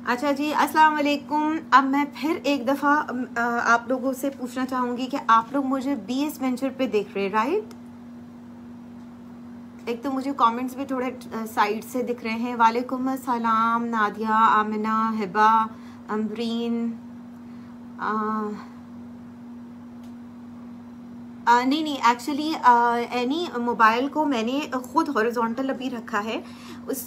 अच्छा जी, अस्सलाम वालेकुम। अब मैं फिर एक दफ़ा आप लोगों से पूछना चाहूँगी कि आप लोग मुझे BS वेंचर पे देख रहे हैं, राइट? एक तो मुझे कमेंट्स भी थोड़े साइड से दिख रहे हैं। वालेकुम अस्सलाम नादिया, आमिना, हिबा, अमरीन। नहीं एक्चुअली एनी मोबाइल को मैंने खुद हॉरिजॉन्टल अभी रखा है।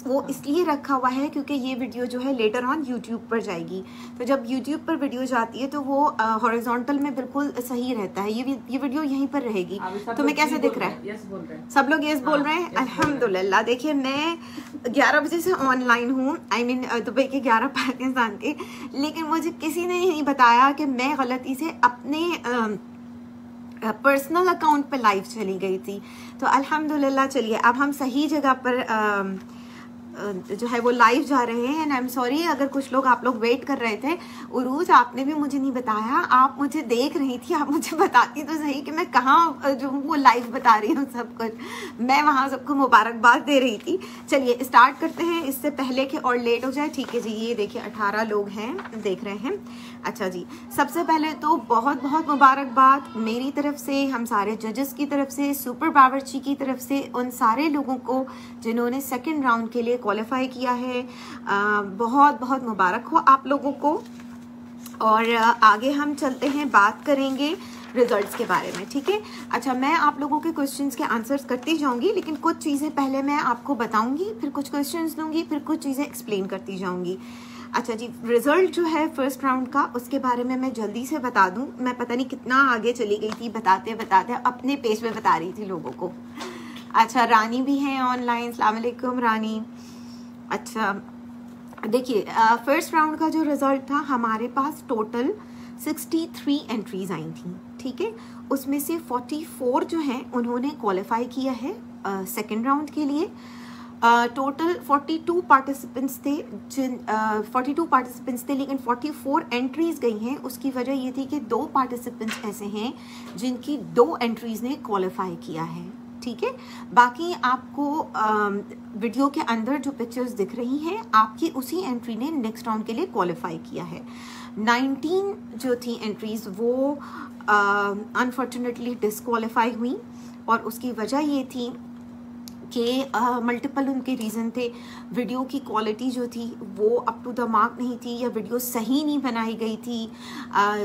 वो इसलिए रखा हुआ है क्योंकि ये वीडियो जो है लेटर ऑन यूट्यूब पर जाएगी। तो जब यूट्यूब पर वीडियो जाती है तो वो हॉरिजॉन्टल में बिल्कुल सही रहता है। ये वीडियो यहीं पर रहेगी। तुम्हें कैसे दिख रहा है? सब लोग यस बोल रहे हैं, अल्हम्दुलिल्लाह। देखिए, मैं 11 बजे से ऑनलाइन हूँ, आई मीन दुबई के 11 पाकिस्तान के। लेकिन मुझे किसी ने नहीं बताया कि मैं गलती से अपने पर्सनल अकाउंट पे लाइव चली गई थी। तो अल्हम्दुलिल्लाह, चलिए अब हम सही जगह पर जो है वो लाइव जा रहे हैं। एंड आई एम सॉरी अगर कुछ लोग आप लोग वेट कर रहे थे। उरूज, आपने भी मुझे नहीं बताया, आप मुझे देख रही थी, आप मुझे बताती तो सही कि मैं कहाँ जो वो लाइव बता रही हूँ सब कुछ। मैं वहाँ सबको मुबारकबाद दे रही थी। चलिए स्टार्ट करते हैं इससे पहले कि और लेट हो जाए। ठीक है जी, ये देखिए 18 लोग हैं देख रहे हैं। अच्छा जी, सबसे पहले तो बहुत बहुत मुबारकबाद मेरी तरफ से, हम सारे जजेस की तरफ से, सुपर बावर्ची की तरफ से, उन सारे लोगों को जिन्होंने सेकंड राउंड के लिए क्वालिफाई किया है। बहुत बहुत मुबारक हो आप लोगों को। और आगे हम चलते हैं, बात करेंगे रिजल्ट्स के बारे में, ठीक है? अच्छा, मैं आप लोगों के क्वेश्चंस के आंसर्स करती जाऊंगी, लेकिन कुछ चीज़ें पहले मैं आपको बताऊंगी, फिर कुछ क्वेश्चंस दूंगी, फिर कुछ चीज़ें एक्सप्लेन करती जाऊंगी। अच्छा जी, रिजल्ट जो है फर्स्ट राउंड का, उसके बारे में मैं जल्दी से बता दूं। मैं पता नहीं कितना आगे चली गई थी, बताते बताते अपने पेज पे बता रही थी लोगों को। अच्छा, रानी भी हैं ऑनलाइन। अस्सलाम वालेकुम रानी। अच्छा देखिए, फर्स्ट राउंड का जो रिजल्ट था, हमारे पास टोटल 63 एंट्रीज आई थी, ठीक है? उसमें से 44 जो हैं उन्होंने क्वालिफाई किया है सेकेंड राउंड के लिए। टोटल 42 पार्टिसिपेंट्स थे 42 पार्टिसिपेंट्स थे, लेकिन 44 एंट्रीज गई हैं। उसकी वजह ये थी कि 2 पार्टिसिपेंट्स ऐसे हैं जिनकी 2 एंट्रीज ने क्वालिफाई किया है, ठीक है? बाकी आपको वीडियो के अंदर जो पिक्चर्स दिख रही हैं, आपकी उसी एंट्री ने नेक्स्ट राउंड के लिए क्वालिफाई किया है। 19 जो थी एंट्रीज वो अनफॉर्चुनेटली डिसक्वालीफाई हुई, और उसकी वजह ये थी कि मल्टीपल उनके रीज़न थे। वीडियो की क्वालिटी जो थी वो अप टू द मार्क नहीं थी, या वीडियो सही नहीं बनाई गई थी,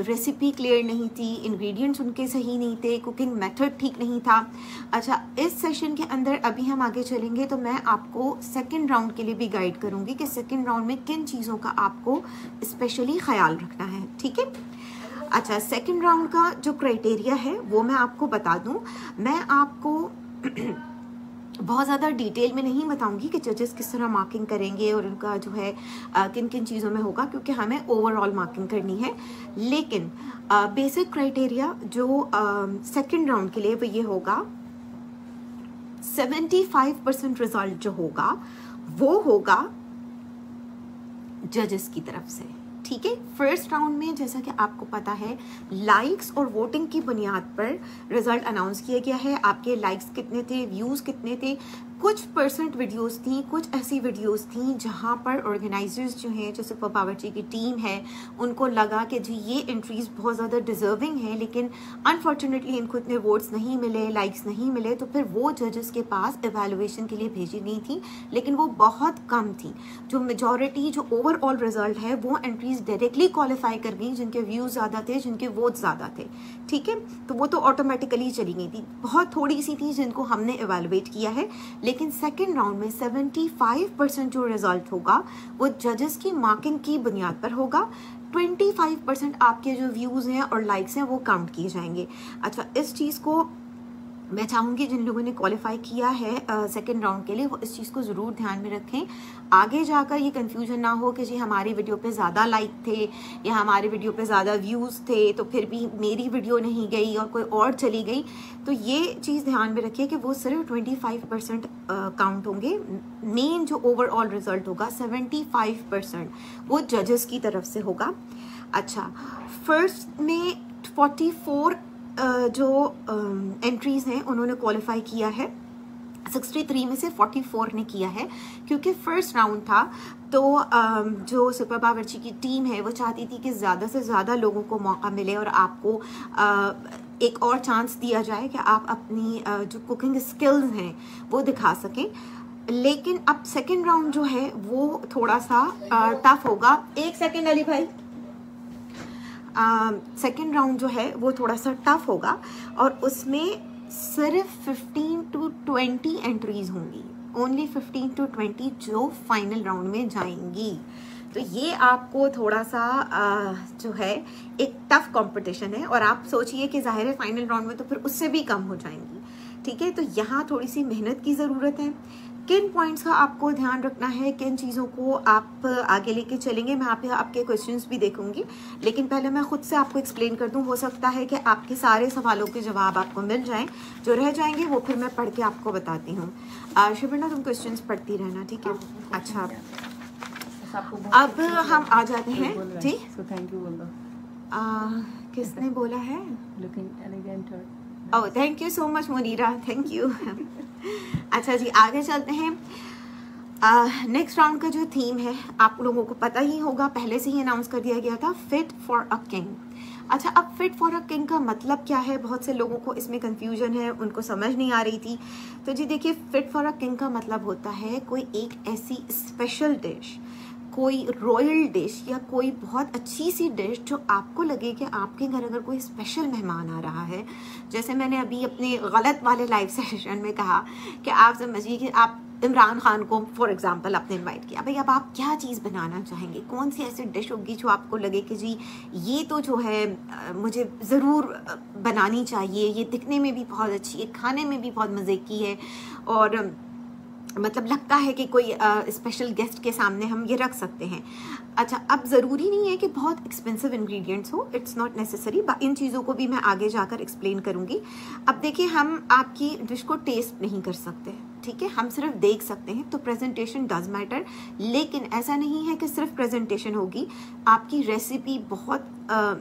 रेसिपी क्लियर नहीं थी, इंग्रेडिएंट्स उनके सही नहीं थे, कुकिंग मेथड ठीक नहीं था। अच्छा, इस सेशन के अंदर अभी हम आगे चलेंगे तो मैं आपको सेकंड राउंड के लिए भी गाइड करूँगी कि सेकंड राउंड में किन चीज़ों का आपको स्पेशली ख्याल रखना है, ठीक है? अच्छा, सेकंड राउंड का जो क्राइटेरिया है वो मैं आपको बता दूँ। मैं आपको बहुत ज़्यादा डिटेल में नहीं बताऊंगी कि जजेस किस तरह मार्किंग करेंगे और उनका जो है किन किन चीज़ों में होगा, क्योंकि हमें ओवरऑल मार्किंग करनी है। लेकिन बेसिक क्राइटेरिया जो सेकंड राउंड के लिए वो ये होगा, 75% रिजल्ट जो होगा वो होगा जजेस की तरफ से, ठीक है? फर्स्ट राउंड में जैसा कि आपको पता है, लाइक्स और वोटिंग की बुनियाद पर रिजल्ट अनाउंस किया गया है। आपके लाइक्स कितने थे, व्यूज़ कितने थे। कुछ परसेंट वीडियोस थी, कुछ ऐसी वीडियोस थी जहां पर ऑर्गेनाइजर्स जो हैं, जो सुपर बावर्ची की टीम है, उनको लगा कि जी ये एंट्रीज बहुत ज़्यादा डिजर्विंग है, लेकिन अनफॉर्चुनेटली इनको इतने वोट्स नहीं मिले, लाइक्स नहीं मिले, तो फिर वो जजेस के पास एवेलुएशन के लिए भेजी गई थी, लेकिन वो बहुत कम थी। जो मेजॉरिटी, जो ओवरऑल रिजल्ट है, वो एंट्रीज डायरेक्टली क्वालिफाई कर गई जिनके व्यूज़ ज़्यादा थे, जिनके वोट ज़्यादा थे, ठीक है? तो वो तो ऑटोमेटिकली चली गई थी। बहुत थोड़ी सी थी जिनको हमने एवेलुएट किया है, लेकिन सेकेंड राउंड में 75% जो रिजल्ट होगा वो जजेस की मार्किंग की बुनियाद पर होगा। 25% आपके जो व्यूज़ हैं और लाइक्स हैं वो काउंट किए जाएंगे। अच्छा, इस चीज़ को मैं चाहूँगी जिन लोगों ने क्वालिफाई किया है सेकेंड राउंड के लिए, वो इस चीज़ को ज़रूर ध्यान में रखें। आगे जाकर ये कंफ्यूजन ना हो कि जी हमारी वीडियो पे ज़्यादा लाइक थे या हमारी वीडियो पे ज़्यादा व्यूज़ थे तो फिर भी मेरी वीडियो नहीं गई और कोई और चली गई। तो ये चीज़ ध्यान में रखिए कि वो सिर्फ 25% काउंट होंगे। मेन जो ओवरऑल रिजल्ट होगा 75% वो जजेस की तरफ से होगा। अच्छा, फर्स्ट में 44 जो एंट्रीज हैं उन्होंने क्वालिफाई किया है। 63 में से 44 ने किया है, क्योंकि फर्स्ट राउंड था। तो जो सुपर बावर्ची की टीम है वो चाहती थी कि ज़्यादा से ज़्यादा लोगों को मौका मिले और आपको एक और चांस दिया जाए कि आप अपनी जो कुकिंग स्किल्स हैं वो दिखा सकें। लेकिन अब सेकेंड राउंड जो है वो थोड़ा सा टफ होगा। एक सेकेंड अली भाई, सेकेंड राउंड जो है वो थोड़ा सा टफ होगा और उसमें सिर्फ 15 to 20 एंट्रीज होंगी, ओनली 15 to 20 जो फाइनल राउंड में जाएंगी। तो ये आपको थोड़ा सा जो है एक टफ कंपटीशन है और आप सोचिए कि जाहिर है फाइनल राउंड में तो फिर उससे भी कम हो जाएंगी, ठीक है। तो यहाँ थोड़ी सी मेहनत की ज़रूरत है। किन पॉइंट्स का आपको ध्यान रखना है, किन चीज़ों को आप आगे लेके चलेंगे, मैं आप आपके क्वेश्चंस भी देखूंगी, लेकिन पहले मैं खुद से आपको एक्सप्लेन कर दूं। हो सकता है कि आपके सारे सवालों के जवाब आपको मिल जाएं, जो रह जाएंगे वो फिर मैं पढ़ के आपको बताती हूँ। शिवना तुम क्वेश्चंस पढ़ती रहना, ठीक है। अच्छा, अब हम आ जाते हैं जी। थैंक यू बोल दो। किसने बोला है? Looking elegant. Oh thank you so much Munira, thank you. अच्छा जी, आगे चलते हैं। नेक्स्ट राउंड का जो थीम है आप लोगों को पता ही होगा, पहले से ही अनाउंस कर दिया गया था, फिट फॉर अ किंग। अच्छा, अब फिट फॉर अ किंग का मतलब क्या है? बहुत से लोगों को इसमें कंफ्यूजन है, उनको समझ नहीं आ रही थी। तो जी देखिए, फिट फॉर अ किंग का मतलब होता है कोई एक ऐसी स्पेशल डिश, कोई रॉयल डिश या कोई बहुत अच्छी सी डिश जो आपको लगे कि आपके घर अगर कोई स्पेशल मेहमान आ रहा है, जैसे मैंने अभी अपने गलत वाले लाइव सेशन में कहा कि आप समझिए कि आप इमरान खान को फॉर एग्जांपल आपने इनवाइट किया, भाई अब आप क्या चीज़ बनाना चाहेंगे, कौन सी ऐसी डिश होगी जो आपको लगे कि जी ये तो जो है मुझे ज़रूर बनानी चाहिए, ये दिखने में भी बहुत अच्छी है, खाने में भी बहुत मज़े की है और मतलब लगता है कि कोई स्पेशल गेस्ट के सामने हम ये रख सकते हैं। अच्छा, अब ज़रूरी नहीं है कि बहुत एक्सपेंसिव इंग्रेडिएंट्स हो, इट्स नॉट नेसेसरी। इन चीज़ों को भी मैं आगे जाकर एक्सप्लेन करूँगी। अब देखिए, हम आपकी डिश को टेस्ट नहीं कर सकते, ठीक है, हम सिर्फ देख सकते हैं, तो प्रेजेंटेशन डज मैटर। लेकिन ऐसा नहीं है कि सिर्फ प्रेजेंटेशन होगी, आपकी रेसिपी बहुत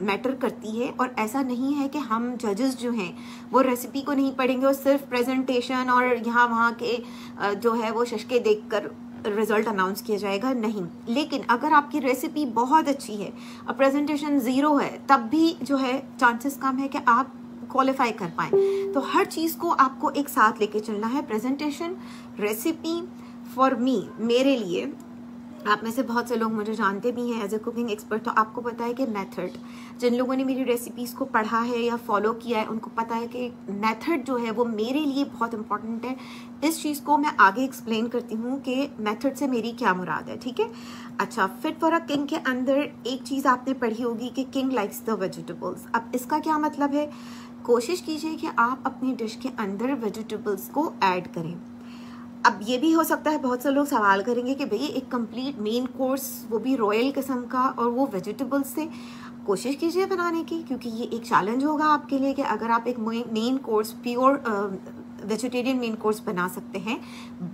मैटर करती है। और ऐसा नहीं है कि हम जजेस जो हैं वो रेसिपी को नहीं पढ़ेंगे और सिर्फ प्रेजेंटेशन और यहाँ वहाँ के जो है वो शशके देखकर रिजल्ट अनाउंस किया जाएगा, नहीं। लेकिन अगर आपकी रेसिपी बहुत अच्छी है और प्रेजेंटेशन ज़ीरो है, तब भी जो है चांसेस कम है कि आप क्वालिफाई कर पाएँ। तो हर चीज़ को आपको एक साथ लेके चलना है, प्रेजेंटेशन, रेसिपी। फॉर मी, मेरे लिए, आप में से बहुत से लोग मुझे जानते भी हैं एज ए कुकिंग एक्सपर्ट, तो आपको पता है कि मेथड, जिन लोगों ने मेरी रेसिपीज़ को पढ़ा है या फॉलो किया है उनको पता है कि मेथड जो है वो मेरे लिए बहुत इंपॉर्टेंट है। इस चीज़ को मैं आगे एक्सप्लेन करती हूँ कि मेथड से मेरी क्या मुराद है, ठीक है। अच्छा, फिट फॉर अ किंग के अंदर एक चीज़ आपने पढ़ी होगी कि किंग लाइक्स द वेजिटेबल्स। अब इसका क्या मतलब है? कोशिश कीजिए कि आप अपनी डिश के अंदर वेजिटेबल्स को ऐड करें। अब ये भी हो सकता है बहुत से लोग सवाल करेंगे कि भई एक कंप्लीट मेन कोर्स, वो भी रॉयल किस्म का, और वो वेजिटेबल्स से। कोशिश कीजिए बनाने की, क्योंकि ये एक चैलेंज होगा आपके लिए कि अगर आप एक main course, pure vegetarian main course बना सकते हैं,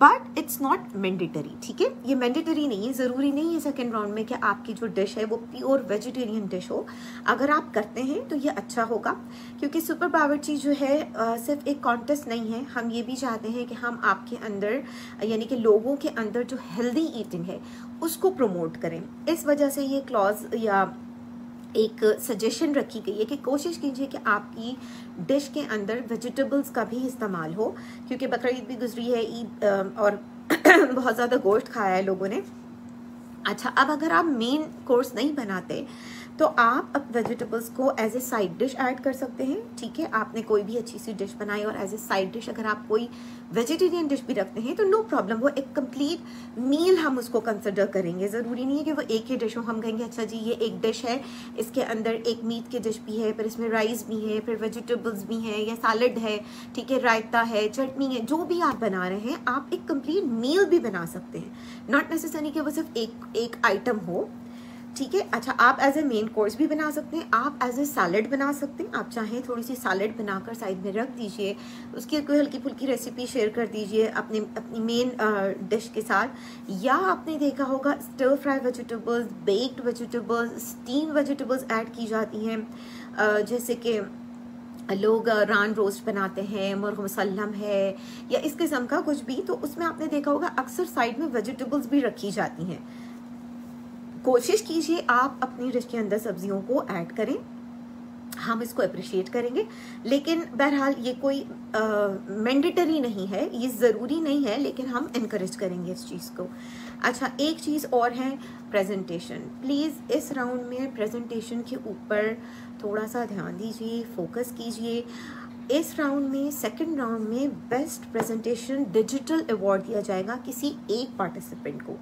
बट इट्स नॉट मैंडेटरी, ठीक है। ये मैंडेटरी नहीं है, ज़रूरी नहीं है सेकेंड राउंड में कि आपकी जो डिश है वो प्योर वेजिटेरियन डिश हो। अगर आप करते हैं तो ये अच्छा होगा, क्योंकि सुपर बावर्ची जो है सिर्फ एक कॉन्टेस्ट नहीं है, हम ये भी चाहते हैं कि हम आपके अंदर, यानी कि लोगों के अंदर जो हेल्दी ईटिंग है उसको प्रमोट करें। इस वजह से ये क्लॉज या एक सजेशन रखी गई है कि कोशिश कीजिए कि आपकी डिश के अंदर वेजिटेबल्स का भी इस्तेमाल हो, क्योंकि बकरीद भी गुजरी है, ईद और बहुत ज़्यादा गोश्त खाया है लोगों ने। अच्छा, अब अगर आप मेन कोर्स नहीं बनाते तो आप अब वेजिटेबल्स को as a side dish add कर सकते हैं, ठीक है। आपने कोई भी अच्छी सी डिश बनाई और एज ए साइड डिश अगर आप कोई वेजिटेरियन डिश भी रखते हैं तो नो प्रॉब्लम, वो एक कंप्लीट मील हम उसको कंसिडर करेंगे। ज़रूरी नहीं है कि वो एक ही डिश हो, हम कहेंगे अच्छा जी ये एक डिश है, इसके अंदर एक मीट की डिश भी है, फिर इसमें राइस भी है, फिर वेजिटेबल्स भी हैं, या सैलड है, ठीक है, रायता है, चटनी है, जो भी आप बना रहे हैं आप एक कंप्लीट मील भी बना सकते हैं, नॉट नेसेसरी कि वो सिर्फ एक आइटम हो, ठीक है। अच्छा, आप एज ए मेन कोर्स भी बना सकते हैं, आप एज ए सैलड बना सकते हैं। आप चाहें थोड़ी सी सैलड बनाकर साइड में रख दीजिए, उसकी कोई हल्की फुल्की रेसिपी शेयर कर दीजिए अपनी मेन डिश के साथ। या आपने देखा होगा stir fry vegetables, baked vegetables, steam vegetables add की जाती हैं, जैसे कि लोग रान रोस्ट बनाते हैं, मुर्ग मुसल्लम है या इस किस्म का कुछ भी, तो उसमें आपने देखा होगा अक्सर साइड में वेजिटेबल्स भी रखी जाती हैं। कोशिश कीजिए आप अपनी डिश के अंदर सब्जियों को ऐड करें, हम इसको अप्रिशिएट करेंगे, लेकिन बहरहाल ये कोई मैंडेटरी नहीं है, ये ज़रूरी नहीं है, लेकिन हम इनकरेज करेंगे इस चीज़ को। अच्छा, एक चीज़ और है, प्रेजेंटेशन। प्लीज़ इस राउंड में प्रेजेंटेशन के ऊपर थोड़ा सा ध्यान दीजिए, फोकस कीजिए। इस राउंड में, सेकंड राउंड में बेस्ट प्रेजेंटेशन डिजिटल अवार्ड दिया जाएगा किसी एक पार्टिसिपेंट को,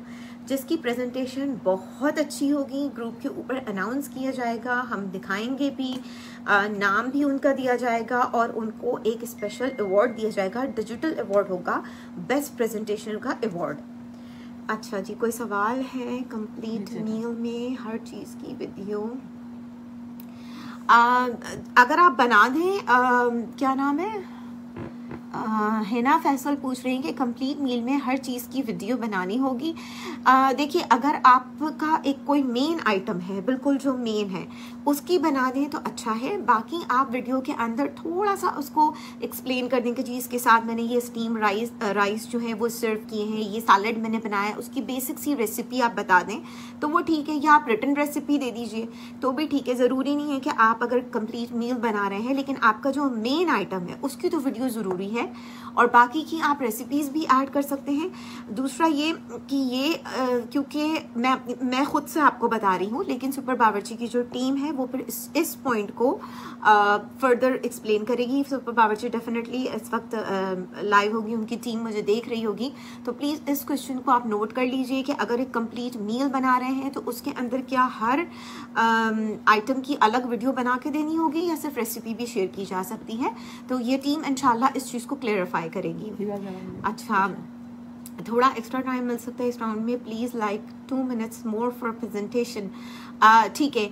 जिसकी प्रेजेंटेशन बहुत अच्छी होगी। ग्रुप के ऊपर अनाउंस किया जाएगा, हम दिखाएंगे भी, नाम भी उनका दिया जाएगा और उनको एक स्पेशल अवार्ड दिया जाएगा। डिजिटल अवार्ड होगा बेस्ट प्रेजेंटेशन का अवार्ड। अच्छा जी, कोई सवाल है? कंप्लीट मील में हर चीज़ की वीडियो अगर आप बना दें, क्या नाम है, हिना फैसल पूछ रही हैं कि कंप्लीट मील में हर चीज़ की वीडियो बनानी होगी। देखिए, अगर आपका एक कोई मेन आइटम है, बिल्कुल जो मेन है उसकी बना दें तो अच्छा है। बाकी आप वीडियो के अंदर थोड़ा सा उसको एक्सप्लेन कर दें कि जी इसके साथ मैंने ये स्टीम राइस जो है वो सर्व किए हैं, ये सैलड मैंने बनाया, उसकी बेसिक सी रेसिपी आप बता दें तो वो ठीक है, या आप रिटन रेसिपी दे दीजिए तो भी ठीक है। ज़रूरी नहीं है कि आप अगर कंप्लीट मील बना रहे हैं, लेकिन आपका जो मेन आइटम है उसकी तो वीडियो ज़रूरी है, और बाकी की आप रेसिपीज़ भी ऐड कर सकते हैं। दूसरा ये कि ये क्योंकि मैं खुद से आपको बता रही हूँ, लेकिन सुपर बावर्ची की जो टीम है वो फिर इस पॉइंट को फर्दर एक्सप्लेन करेगी। सुपर बावर्ची डेफिनेटली इस वक्त लाइव होगी, उनकी टीम मुझे देख रही होगी, तो प्लीज़ इस क्वेश्चन को आप नोट कर लीजिए कि अगर एक कंप्लीट मील बना रहे हैं तो उसके अंदर क्या हर आइटम की अलग वीडियो बना के देनी होगी या सिर्फ रेसिपी भी शेयर की जा सकती है। तो ये टीम इंशाल्लाह इस चीज़ को क्लेरिफाई करेगी। अच्छा, थोड़ा एक्स्ट्रा टाइम मिल सकता है इस राउंड में, please like 2 minutes more for presentation. ठीक है,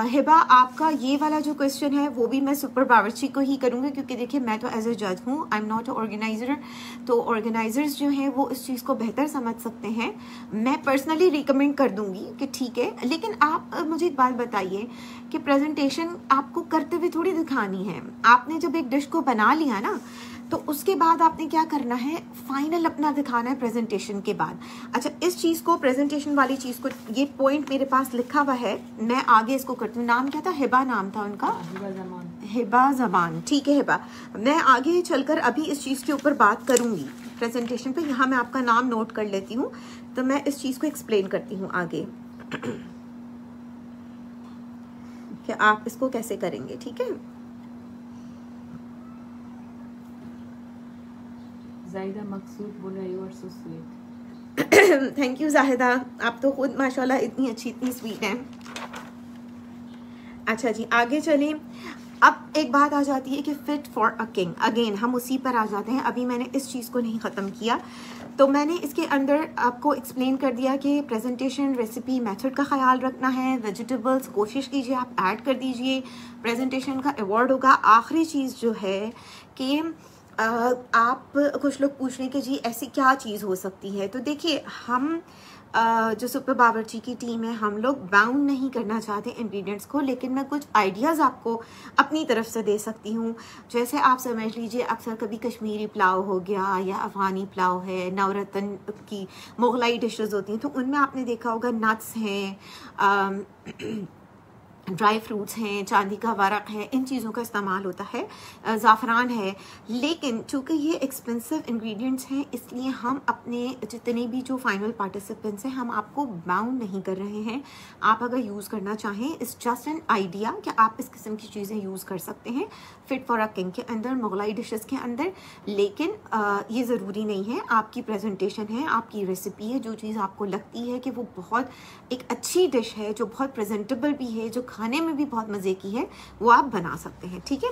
हिबा आपका ये वाला जो क्वेश्चन है वो भी मैं सुपर बावर्ची को ही करूँगी, क्योंकि देखिए मैं तो एज ए जज हूँ, I am not a organiser, तो ऑर्गेनाइजर्स जो हैं वो इस चीज़ को बेहतर समझ सकते हैं। मैं पर्सनली रिकमेंड कर दूँगी कि ठीक है, लेकिन आप मुझे एक बात बताइए कि प्रेजेंटेशन आपको करते हुए थोड़ी दिखानी है। आपने जब एक डिश को बना लिया ना, तो उसके बाद आपने क्या करना है, फाइनल अपना दिखाना है प्रेजेंटेशन के बाद। अच्छा, इस चीज़ को, प्रेजेंटेशन वाली चीज़ को, ये पॉइंट मेरे पास लिखा हुआ है, मैं आगे इसको करती हूँ। नाम क्या था? हिबा नाम था उनका, हिबा जमान। ठीक है हिबा, मैं आगे चलकर अभी इस चीज़ के ऊपर बात करूँगी प्रेजेंटेशन पे। यहाँ मैं आपका नाम नोट कर लेती हूँ, तो मैं इस चीज़ को एक्सप्लेन करती हूँ आगे कि आप इसको कैसे करेंगे। ठीक है, जाहिदा मकसूद बोला you are so sweet. Thank you Zahida, आप तो खुद माशाल्लाह इतनी अच्छी, इतनी स्वीट हैं। अच्छा जी, आगे चलें। अब एक बात आ जाती है कि fit for a king, again हम उसी पर आ जाते हैं। अभी मैंने इस चीज़ को नहीं ख़त्म किया, तो मैंने इसके अंदर आपको एक्सप्लेन कर दिया कि प्रेजेंटेशन, रेसिपी, मेथड का ख्याल रखना है। वेजिटेबल्स कोशिश कीजिए आप ऐड कर दीजिए, प्रेजेंटेशन का अवार्ड होगा। आखिरी चीज़ जो है कि आप, कुछ लोग पूछ रहे हैं कि जी ऐसी क्या चीज़ हो सकती है, तो देखिए हम जो सुपर बावर्ची की टीम है, हम लोग बाउंड नहीं करना चाहते इंग्रेडिएंट्स को, लेकिन मैं कुछ आइडियाज़ आपको अपनी तरफ से दे सकती हूँ। जैसे आप समझ लीजिए, अक्सर कभी कश्मीरी पुलाव हो गया या अफ़गानी पुलाव है, नवरत्न की मुगलाई डिशेस होती हैं, तो उनमें आपने देखा होगा नट्स हैं, ड्राई फ्रूट्स हैं, चांदी का वरक है, इन चीज़ों का इस्तेमाल होता है, ज़ाफ़रान है। लेकिन चूँकि ये एक्सपेंसिव इंग्रेडिएंट्स हैं, इसलिए हम अपने जितने भी जो फाइनल पार्टिसिपेंट्स हैं, हम आपको बाउंड नहीं कर रहे हैं। आप अगर यूज़ करना चाहें, इट्स जस्ट एन आइडिया कि आप इस किस्म की चीज़ें यूज़ कर सकते हैं फिट फॉर अ किंग के अंदर, मुगलाई डिशेस के अंदर। लेकिन ये ज़रूरी नहीं है। आपकी प्रेजेंटेशन है, आपकी रेसिपी है, जो चीज़ आपको लगती है कि वो बहुत एक अच्छी डिश है, जो बहुत प्रेजेंटेबल भी है, जो खाने में भी बहुत मज़े की है, वो आप बना सकते हैं। ठीक है,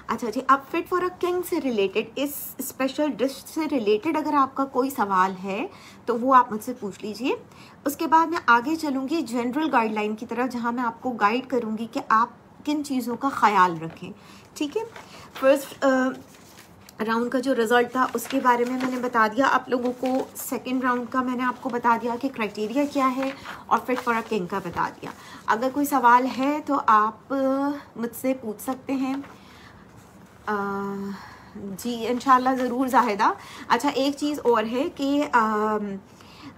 अच्छा जी, अब फिट फॉर अ किंग से रिलेटेड, इस स्पेशल डिश से रिलेटेड अगर आपका कोई सवाल है तो वो आप मुझसे पूछ लीजिए। उसके बाद मैं आगे चलूँगी जनरल गाइडलाइन की तरफ, जहाँ मैं आपको गाइड करूँगी कि आप किन चीज़ों का ख्याल रखें। ठीक है, फर्स्ट राउंड का जो रिज़ल्ट था उसके बारे में मैंने बता दिया आप लोगों को। सेकंड राउंड का मैंने आपको बता दिया कि क्राइटेरिया क्या है, और फिट फॉर अ किंग का बता दिया। अगर कोई सवाल है तो आप मुझसे पूछ सकते हैं। जी इंशाल्लाह ज़रूर जाहिदा। अच्छा एक चीज़ और है कि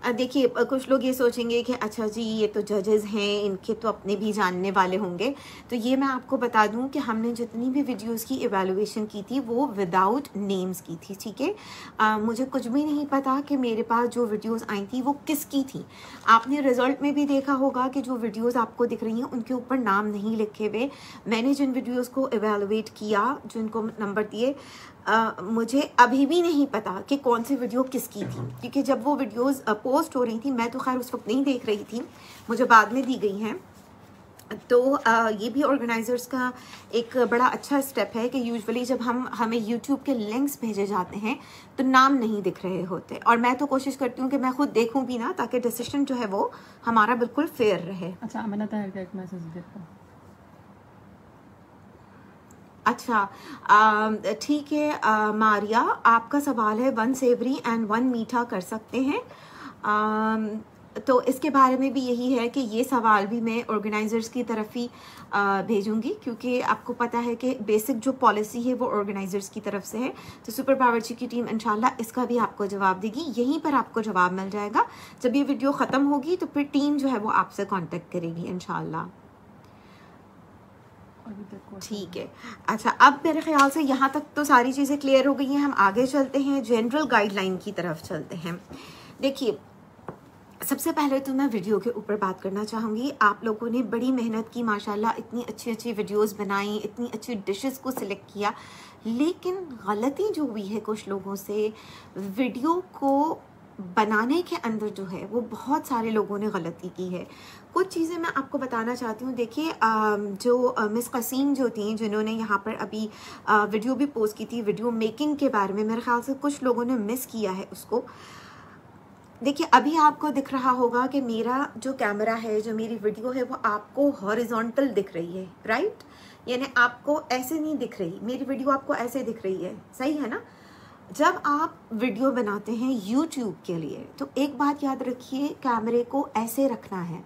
देखिए कुछ लोग ये सोचेंगे कि अच्छा जी ये तो जजेस हैं, इनके तो अपने भी जानने वाले होंगे। तो ये मैं आपको बता दूं कि हमने जितनी भी वीडियोस की इवैल्यूएशन की थी वो विदाउट नेम्स की थी, ठीक है। मुझे कुछ भी नहीं पता कि मेरे पास जो वीडियोस आई थी वो किसकी थी। आपने रिजल्ट में भी देखा होगा कि जो वीडियोज़ आपको दिख रही हैं उनके ऊपर नाम नहीं लिखे हुए। मैंने जिन वीडियोज़ को इवैल्यूएट किया, जिनको नंबर दिए, मुझे अभी भी नहीं पता कि कौन सी वीडियो किसकी थी, क्योंकि जब वो वीडियोस पोस्ट हो रही थी मैं तो खैर उस वक्त नहीं देख रही थी, मुझे बाद में दी गई हैं। तो ये भी ऑर्गेनाइजर्स का एक बड़ा अच्छा स्टेप है कि यूजुअली जब हमें यूट्यूब के लिंक्स भेजे जाते हैं तो नाम नहीं दिख रहे होते, और मैं तो कोशिश करती हूँ कि मैं खुद देखूँ भी ना, ताकि डिसीजन जो है वो हमारा बिल्कुल फेयर रहे। अच्छा मैंने ताहिर का एक मैसेज देखा। अच्छा ठीक है मारिया, आपका सवाल है 1 सेवरी एंड 1 मीठा कर सकते हैं। तो इसके बारे में भी यही है कि ये सवाल भी मैं ऑर्गेनाइजर्स की तरफ ही भेजूंगी, क्योंकि आपको पता है कि बेसिक जो पॉलिसी है वो ऑर्गेनाइजर्स की तरफ से है। तो सुपर बावर्ची की टीम इंशाल्लाह इसका भी आपको जवाब देगी, यहीं पर आपको जवाब मिल जाएगा। जब ये वीडियो ख़त्म होगी तो फिर टीम जो है वो आपसे कॉन्टेक्ट करेगी इंशाल्लाह, ठीक है। अच्छा अब मेरे ख्याल से यहाँ तक तो सारी चीज़ें क्लियर हो गई हैं। हम आगे चलते हैं, जनरल गाइडलाइन की तरफ चलते हैं। देखिए सबसे पहले तो मैं वीडियो के ऊपर बात करना चाहूँगी। आप लोगों ने बड़ी मेहनत की माशाल्लाह, इतनी अच्छी अच्छी वीडियोस बनाई, इतनी अच्छी डिशेस को सिलेक्ट किया, लेकिन गलती जो हुई है कुछ लोगों से, वीडियो को बनाने के अंदर जो है वो बहुत सारे लोगों ने गलती की है। कुछ चीज़ें मैं आपको बताना चाहती हूँ। देखिए जो मिस कसीम जो थी, जिन्होंने यहाँ पर अभी वीडियो भी पोस्ट की थी वीडियो मेकिंग के बारे में, मेरे ख्याल से कुछ लोगों ने मिस किया है उसको। देखिए अभी आपको दिख रहा होगा कि मेरा जो कैमरा है, जो मेरी वीडियो है, वो आपको हॉरिजॉन्टल दिख रही है, राइट? यानी आपको ऐसे नहीं दिख रही, मेरी वीडियो आपको ऐसे दिख रही है, सही है ना? जब आप वीडियो बनाते हैं यूट्यूब के लिए तो एक बात याद रखिए, कैमरे को ऐसे रखना है,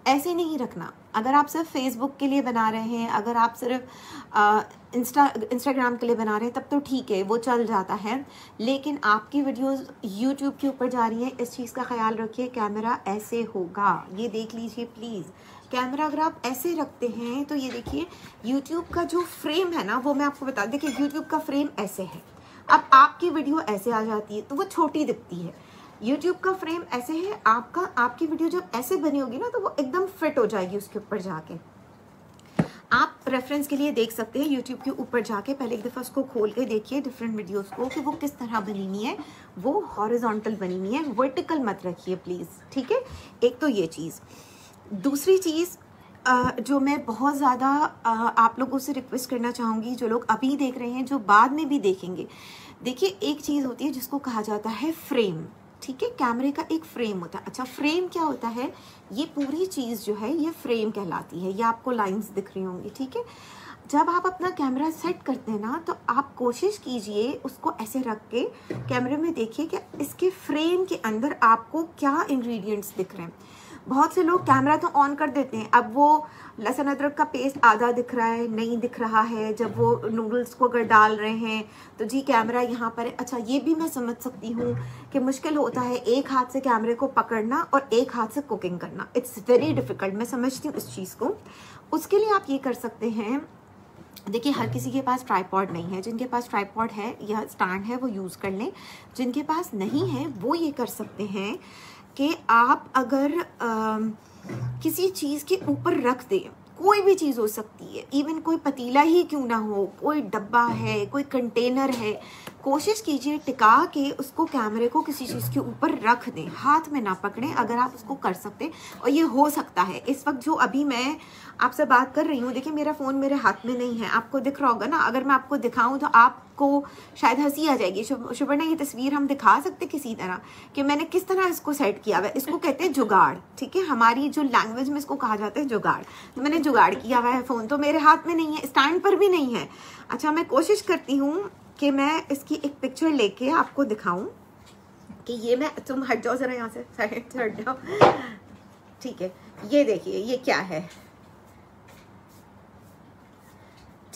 ऐसे नहीं रखना। अगर आप सिर्फ फेसबुक के लिए बना रहे हैं, अगर आप सिर्फ इंस्टाग्राम के लिए बना रहे हैं तब तो ठीक है, वो चल जाता है। लेकिन आपकी वीडियोस यूट्यूब के ऊपर जा रही है, इस चीज़ का ख्याल रखिए, कैमरा ऐसे होगा, ये देख लीजिए प्लीज़। कैमरा अगर आप ऐसे रखते हैं तो ये देखिए यूट्यूब का जो फ्रेम है ना, वो मैं आपको बता, देखिए यूट्यूब का फ्रेम ऐसे है। अब आपकी वीडियो ऐसे आ जाती है तो वो छोटी दिखती है। YouTube का फ्रेम ऐसे है, आपकी वीडियो जब ऐसे बनी होगी ना तो वो एकदम फिट हो जाएगी उसके ऊपर जाके। आप रेफरेंस के लिए देख सकते हैं YouTube के ऊपर जाके, पहले एक दफ़ा उसको खोल के देखिए डिफरेंट वीडियोस को कि वो किस तरह बनी हुई है। वो हॉरिजॉन्टल बनी हुई है, वर्टिकल मत रखिए प्लीज़, ठीक है? एक तो ये चीज़। दूसरी चीज़ जो मैं बहुत ज़्यादा आप लोगों से रिक्वेस्ट करना चाहूँगी, जो लोग अभी देख रहे हैं, जो बाद में भी देखेंगे, देखिए एक चीज़ होती है जिसको कहा जाता है फ्रेम, ठीक है? कैमरे का एक फ्रेम होता है। अच्छा फ्रेम क्या होता है? ये पूरी चीज़ जो है ये फ्रेम कहलाती है। ये आपको लाइंस दिख रही होंगी, ठीक है? जब आप अपना कैमरा सेट करते हैं ना तो आप कोशिश कीजिए उसको ऐसे रख के कैमरे में देखिए कि इसके फ्रेम के अंदर आपको क्या इंग्रेडिएंट्स दिख रहे हैं। बहुत से लोग कैमरा तो ऑन कर देते हैं, अब वो लहसुन अदरक का पेस्ट आधा दिख रहा है, नहीं दिख रहा है। जब वो नूडल्स को अगर डाल रहे हैं तो जी कैमरा यहाँ पर है। अच्छा ये भी मैं समझ सकती हूँ कि मुश्किल होता है एक हाथ से कैमरे को पकड़ना और एक हाथ से कुकिंग करना, इट्स वेरी डिफ़िकल्ट, मैं समझती हूँ इस चीज़ को। उसके लिए आप ये कर सकते हैं, देखिए हर किसी के पास ट्राइपॉड नहीं है, जिनके पास ट्राइपॉड है या स्टैंड है वो यूज़ कर लें, जिनके पास नहीं है वो ये कर सकते हैं कि आप अगर किसी चीज़ के ऊपर रख दें, कोई भी चीज़ हो सकती है, इवन कोई पतीला ही क्यों ना हो, कोई डब्बा है, कोई कंटेनर है, कोशिश कीजिए टिका के उसको कैमरे को किसी चीज़ के ऊपर रख दें, हाथ में ना पकड़ें अगर आप उसको कर सकते। और ये हो सकता है इस वक्त जो अभी मैं आपसे बात कर रही हूँ, देखिए मेरा फ़ोन मेरे हाथ में नहीं है, आपको दिख रहा होगा ना, अगर मैं आपको दिखाऊं तो आपको शायद हंसी आ जाएगी। शुभर्णा ये तस्वीर हम दिखा सकते किसी तरह कि मैंने किस तरह इसको सेट किया हुआ है, इसको कहते हैं जुगाड़, ठीक है? हमारी जो लैंग्वेज में इसको कहा जाता है जुगाड़। तो मैंने जुगाड़ किया हुआ है, फ़ोन तो मेरे हाथ में नहीं है, स्टैंड पर भी नहीं है। अच्छा मैं कोशिश करती हूँ कि मैं इसकी एक पिक्चर लेके आपको दिखाऊं कि ये मैं, तुम हट जाओ ज़रा यहाँ से, साइड से हट जाओ, ठीक है? ये देखिए ये क्या है,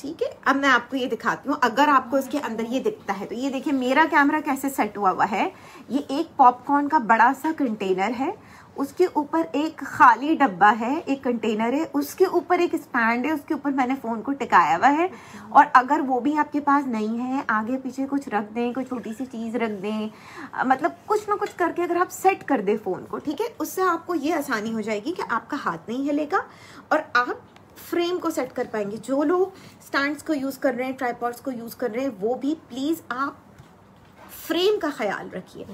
ठीक है, अब मैं आपको ये दिखाती हूँ। अगर आपको इसके अंदर ये दिखता है तो ये देखिए मेरा कैमरा कैसे सेट हुआ है। ये एक पॉपकॉर्न का बड़ा सा कंटेनर है, उसके ऊपर एक खाली डब्बा है, एक कंटेनर है, उसके ऊपर एक स्टैंड है, उसके ऊपर मैंने फ़ोन को टिकाया हुआ है। और अगर वो भी आपके पास नहीं है, आगे पीछे कुछ रख दें, कोई छोटी सी चीज़ रख दें, मतलब कुछ ना कुछ करके अगर आप सेट कर दें फ़ोन को, ठीक है, उससे आपको ये आसानी हो जाएगी कि आपका हाथ नहीं हिलेगा और आप फ्रेम को सेट कर पाएंगे। जो लोग स्टैंड्स को यूज़ कर रहे हैं, ट्राइपॉड्स को यूज़ कर रहे हैं, वो भी प्लीज़ आप फ्रेम का ख्याल रखिए।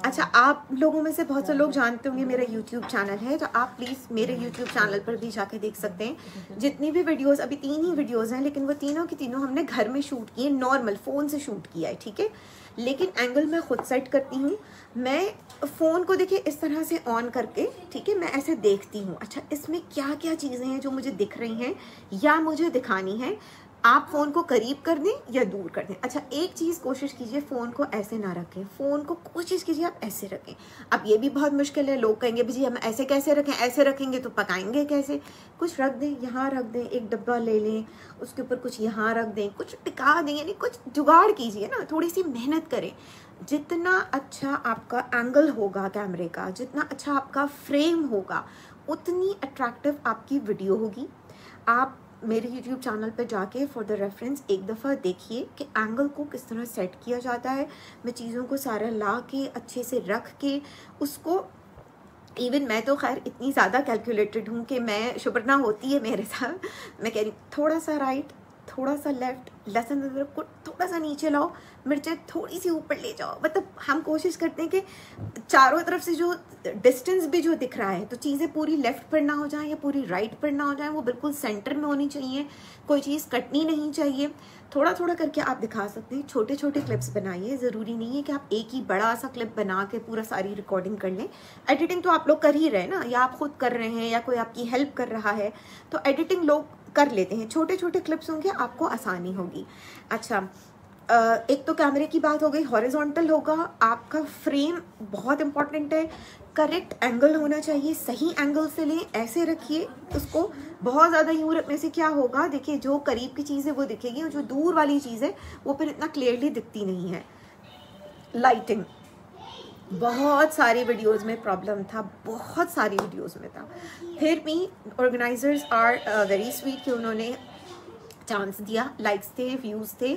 अच्छा, आप लोगों में से बहुत से लोग जानते होंगे मेरा YouTube चैनल है, तो आप प्लीज़ मेरे YouTube चैनल पर भी जाके देख सकते हैं। जितनी भी वीडियोस, अभी 3 ही वीडियोस हैं, लेकिन वो तीनों की तीनों हमने घर में शूट किए, नॉर्मल फ़ोन से शूट किया है, ठीक है। लेकिन एंगल मैं खुद सेट करती हूँ। मैं फ़ोन को देखिए इस तरह से ऑन करके, ठीक है, मैं ऐसे देखती हूँ, अच्छा इसमें क्या क्या चीज़ें हैं जो मुझे दिख रही हैं या मुझे दिखानी है। आप फ़ोन को करीब कर दें या दूर कर दें। अच्छा, एक चीज़ कोशिश कीजिए, फ़ोन को ऐसे ना रखें, फ़ोन को कोशिश कीजिए आप ऐसे रखें। अब ये भी बहुत मुश्किल है, लोग कहेंगे जी हम ऐसे कैसे रखें, ऐसे रखेंगे तो पकाएंगे कैसे। कुछ रख दें, यहाँ रख दें, एक डब्बा ले लें, उसके ऊपर कुछ यहाँ रख दें, कुछ टिका दें, यानी कुछ जुगाड़ कीजिए ना, थोड़ी सी मेहनत करें। जितना अच्छा आपका एंगल होगा कैमरे का, जितना अच्छा आपका फ्रेम होगा, उतनी अट्रैक्टिव आपकी वीडियो होगी। आप मेरे YouTube चैनल पे जाके फॉर द रेफरेंस एक दफ़ा देखिए कि एंगल को किस तरह सेट किया जाता है। मैं चीज़ों को सारा ला के अच्छे से रख के उसको, इवन मैं तो खैर इतनी ज़्यादा कैलकुलेटेड हूँ कि मैं, शुभरना होती है मेरे साथ, मैं कह रही थोड़ा सा राइट, थोड़ा सा लेफ्ट, लहसुन अदरक को थोड़ा सा नीचे लाओ, मिर्चें थोड़ी सी ऊपर ले जाओ। मतलब हम कोशिश करते हैं कि चारों तरफ से जो डिस्टेंस भी जो दिख रहा है, तो चीज़ें पूरी लेफ्ट पर ना हो जाए या पूरी राइट पर ना हो जाए, वो बिल्कुल सेंटर में होनी चाहिए। कोई चीज़ कटनी नहीं चाहिए। थोड़ा थोड़ा करके आप दिखा सकते हैं। छोटे छोटे क्लिप्स बनाइए, ज़रूरी नहीं है कि आप एक ही बड़ा सा क्लिप बना के पूरा सारी रिकॉर्डिंग कर लें। एडिटिंग तो आप लोग कर ही रहे हैं ना, या आप खुद कर रहे हैं या कोई आपकी हेल्प कर रहा है, तो एडिटिंग लोग कर लेते हैं। छोटे छोटे क्लिप्स होंगे, आपको आसानी होगी। अच्छा, एक तो कैमरे की बात हो गई, हॉरिजॉन्टल होगा, आपका फ्रेम बहुत इंपॉर्टेंट है, करेक्ट एंगल होना चाहिए, सही एंगल से लें, ऐसे रखिए उसको। बहुत ज़्यादा यूँ रखने से क्या होगा, देखिए जो करीब की चीज़ है वो दिखेगी और जो दूर वाली चीज़ है वो फिर इतना क्लियरली दिखती नहीं है। लाइटिंग बहुत सारी वीडियोस में प्रॉब्लम था, बहुत सारी वीडियोस में था, फिर भी ऑर्गेनाइजर्स आर वेरी स्वीट कि उन्होंने चांस दिया, लाइक्स थे, व्यूज़ थे,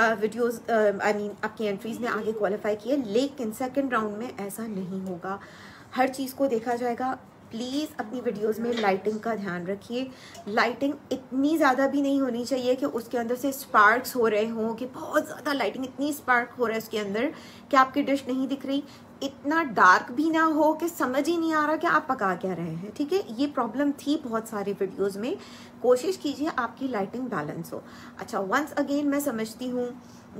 वीडियोस आई मीन आपकी एंट्रीज़ ने आगे क्वालिफाई किए। लेकिन सेकंड राउंड में ऐसा नहीं होगा, हर चीज़ को देखा जाएगा। प्लीज़ अपनी वीडियोस में लाइटिंग का ध्यान रखिए। लाइटिंग इतनी ज़्यादा भी नहीं होनी चाहिए कि उसके अंदर से स्पार्क्स हो रहे हों, कि बहुत ज़्यादा लाइटिंग, इतनी स्पार्क हो रहा है उसके अंदर कि आपकी डिश नहीं दिख रही। इतना डार्क भी ना हो कि समझ ही नहीं आ रहा कि आप पका क्या रहे हैं, ठीक है। ये प्रॉब्लम थी बहुत सारी वीडियोस में। कोशिश कीजिए आपकी लाइटिंग बैलेंस हो। अच्छा, वंस अगेन मैं समझती हूँ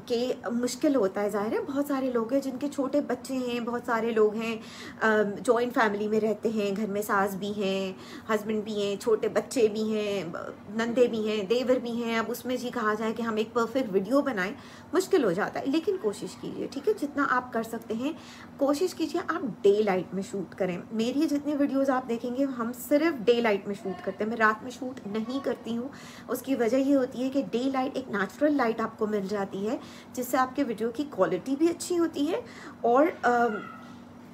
कि मुश्किल होता है, ज़ाहिर है बहुत सारे लोग हैं जिनके छोटे बच्चे हैं, बहुत सारे लोग हैं जॉइंट फैमिली में रहते हैं, घर में सास भी हैं, हस्बैंड भी हैं, छोटे बच्चे भी हैं, नंदे भी हैं, देवर भी हैं। अब उसमें जी कहा जाए कि हम एक परफेक्ट वीडियो बनाएं, मुश्किल हो जाता है। लेकिन कोशिश कीजिए, ठीक है, जितना आप कर सकते हैं कोशिश कीजिए आप डे लाइट में शूट करें। मेरी जितनी वीडियोज़ आप देखेंगे हम सिर्फ डे लाइट में शूट करते हैं, मैं रात में शूट नहीं करती हूँ। उसकी वजह ये होती है कि डे लाइट एक नेचुरल लाइट आपको मिल जाती है, जिससे आपके वीडियो की क्वालिटी भी अच्छी होती है और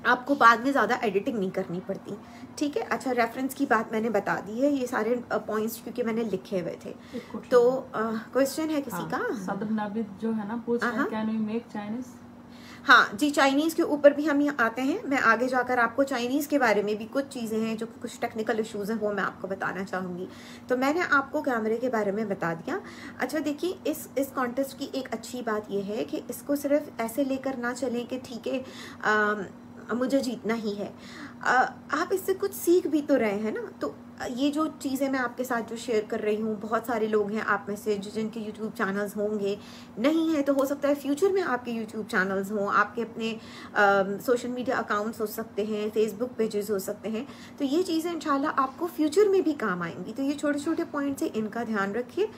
आपको बाद में ज़्यादा एडिटिंग नहीं करनी पड़ती, ठीक है। अच्छा, रेफरेंस की बात मैंने बता दी है, ये सारे पॉइंट्स क्योंकि मैंने लिखे हुए थे। तो क्वेश्चन है किसी का? सदर नाबिद जो है ना पूछ रहे हैं, कैन वी मेक चाइनीज? हाँ जी, चाइनीज़ के ऊपर भी हम यहाँ आते हैं। मैं आगे जाकर आपको चाइनीज़ के बारे में भी कुछ चीज़ें हैं जो कुछ टेक्निकल इश्यूज़ हैं वो मैं आपको बताना चाहूँगी। तो मैंने आपको कैमरे के बारे में बता दिया। अच्छा देखिए, इस कॉन्टेस्ट की एक अच्छी बात यह है कि इसको सिर्फ ऐसे लेकर ना चलें कि ठीक है मुझे जीतना ही है। आप इससे कुछ सीख भी तो रहे हैं ना। तो ये जो चीज़ें मैं आपके साथ जो शेयर कर रही हूँ, बहुत सारे लोग हैं आप में से जिनके यूट्यूब चैनल्स होंगे, नहीं है तो हो सकता है फ्यूचर में आपके यूट्यूब चैनल्स हों, आपके अपने सोशल मीडिया अकाउंट्स हो सकते हैं, फेसबुक पेजेस हो सकते हैं। तो ये चीज़ें इंशाल्लाह आपको फ्यूचर में भी काम आएंगी। तो ये छोटे छोटे पॉइंट्स हैं, इनका ध्यान रखिए।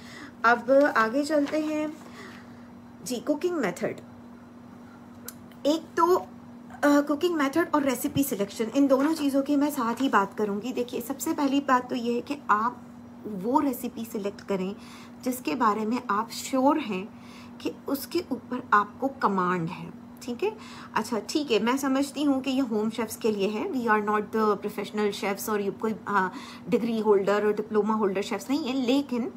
अब आगे चलते हैं जी। कुकिंग मेथड, एक तो कुकिंग मेथड और रेसिपी सिलेक्शन, इन दोनों चीज़ों की मैं साथ ही बात करूंगी। देखिए, सबसे पहली बात तो ये है कि आप वो रेसिपी सिलेक्ट करें जिसके बारे में आप श्योर हैं कि उसके ऊपर आपको कमांड है, ठीक है। अच्छा ठीक है, मैं समझती हूँ कि ये होम शेफ्स के लिए है, we are not the professional chefs और ये कोई डिग्री होल्डर और डिप्लोमा होल्डर शेफ्स नहीं है, लेकिन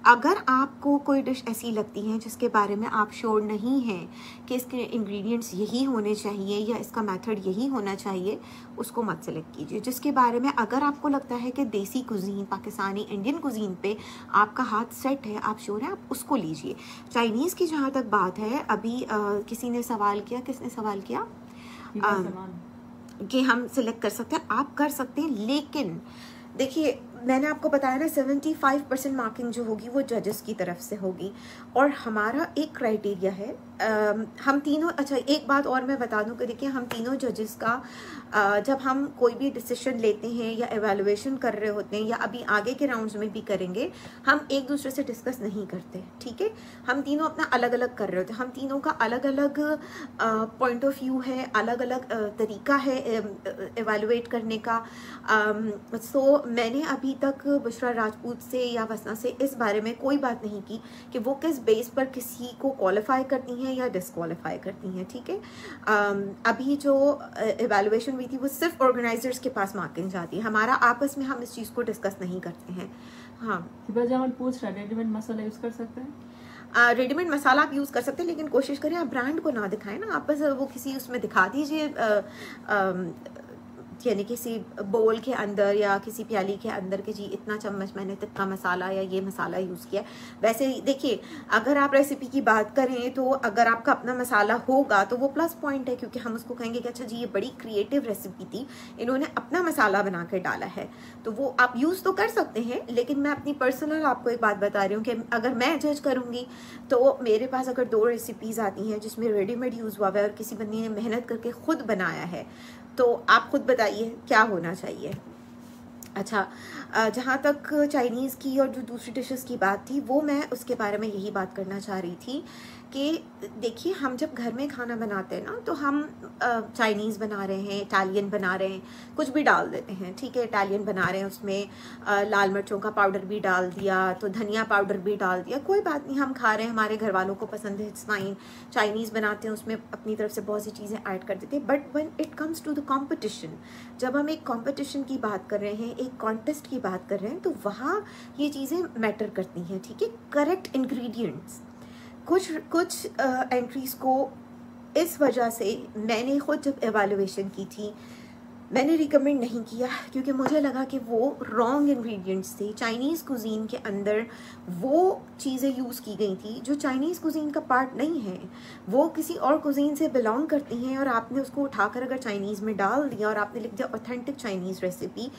अगर आपको कोई डिश ऐसी लगती है जिसके बारे में आप श्योर नहीं हैं कि इसके इंग्रेडिएंट्स यही होने चाहिए या इसका मेथड यही होना चाहिए, उसको मत सेलेक्ट कीजिए। जिसके बारे में अगर आपको लगता है कि देसी कुजीन, पाकिस्तानी, इंडियन कुजीन पे आपका हाथ सेट है, आप श्योर हैं, आप उसको लीजिए। चाइनीज़ की जहाँ तक बात है, अभी किसी ने सवाल किया, किसने सवाल किया कि हम सिलेक्ट कर सकते हैं, आप कर सकते हैं, लेकिन देखिए मैंने आपको बताया ना 75% मार्किंग जो होगी वो जजेस की तरफ से होगी और हमारा एक क्राइटेरिया है, हम तीनों, अच्छा एक बात और मैं बता दूं कि देखिए हम तीनों जजेस का जब हम कोई भी डिसीजन लेते हैं या एवेलुएशन कर रहे होते हैं या अभी आगे के राउंड्स में भी करेंगे, हम एक दूसरे से डिस्कस नहीं करते, ठीक है। हम तीनों अपना अलग अलग कर रहे होते हैं, हम तीनों का अलग अलग पॉइंट ऑफ व्यू है, अलग अलग तरीका है एवेलुएट करने का। सो मैंने अभी तक बुशरा राजपूत से या वसना से इस बारे में कोई बात नहीं की कि वो किस बेस पर किसी को क्वालिफाई करती हैं या डिसक्वालीफाई करती हैं, ठीक है। अभी जो एवेलुएशन हुई थी वो सिर्फ ऑर्गेनाइजर्स के पास मार्किंग जाती है, हमारा आपस में हम इस चीज़ को डिस्कस नहीं करते हैं। हाँ पूछ रहा है रेडीमेड मसाला यूज़ कर सकते हैं? रेडीमेड मसाला आप यूज़ कर सकते हैं, लेकिन कोशिश करें आप ब्रांड को ना दिखाएं ना, आप बस वो किसी उसमें दिखा दीजिए, यानी किसी बोल के अंदर या किसी प्याली के अंदर कि जी इतना चम्मच मैंने तिक्का मसाला या ये मसाला यूज़ किया। वैसे देखिए अगर आप रेसिपी की बात करें तो अगर आपका अपना मसाला होगा तो वो प्लस पॉइंट है, क्योंकि हम उसको कहेंगे कि अच्छा जी ये बड़ी क्रिएटिव रेसिपी थी, इन्होंने अपना मसाला बना कर डाला है, तो वो आप यूज़ तो कर सकते हैं। लेकिन मैं अपनी पर्सनल आपको एक बात बता रही हूँ कि अगर मैं जज करूँगी तो मेरे पास अगर 2 रेसिपीज़ आती हैं जिसमें रेडीमेड यूज़ हुआ है और किसी बंदी ने मेहनत करके खुद बनाया है, तो आप खुद बताइए क्या होना चाहिए। अच्छा जहाँ तक चाइनीज़ की और जो दूसरी डिशेस की बात थी, वो मैं उसके बारे में यही बात करना चाह रही थी कि देखिए हम जब घर में खाना बनाते हैं ना, तो हम चाइनीज़ बना रहे हैं, इटालियन बना रहे हैं, कुछ भी डाल देते हैं, ठीक है। इटालियन बना रहे हैं, उसमें लाल मिर्चों का पाउडर भी डाल दिया, तो धनिया पाउडर भी डाल दिया, कोई बात नहीं, हम खा रहे हैं, हमारे घर वालों को पसंद है, इट्स फाइन। चाइनीज़ बनाते हैं, उसमें अपनी तरफ से बहुत सी चीज़ें ऐड कर देते हैं। But when it comes to the competition, जब हम एक कॉम्पिटिशन की बात कर रहे हैं, एक कॉन्टेस्ट की बात कर रहे हैं, तो वहाँ ये चीज़ें मैटर करती हैं, ठीक है। करेक्ट इंग्रेडिएंट्स, कुछ एंट्रीज़ को इस वजह से मैंने खुद जब एवेलुएशन की थी मैंने रिकमेंड नहीं किया, क्योंकि मुझे लगा कि वो रॉन्ग इंग्रेडिएंट्स थे। चाइनीज़ कुजीन के अंदर वो चीज़ें यूज़ की गई थी जो चाइनीज़ कुजीन का पार्ट नहीं है, वो किसी और कुजीन से बिलोंग करती हैं, और आपने उसको उठाकर अगर चाइनीज़ में डाल दिया और आपने लिख दिया ऑथेंटिक चाइनीज़ रेसिपी,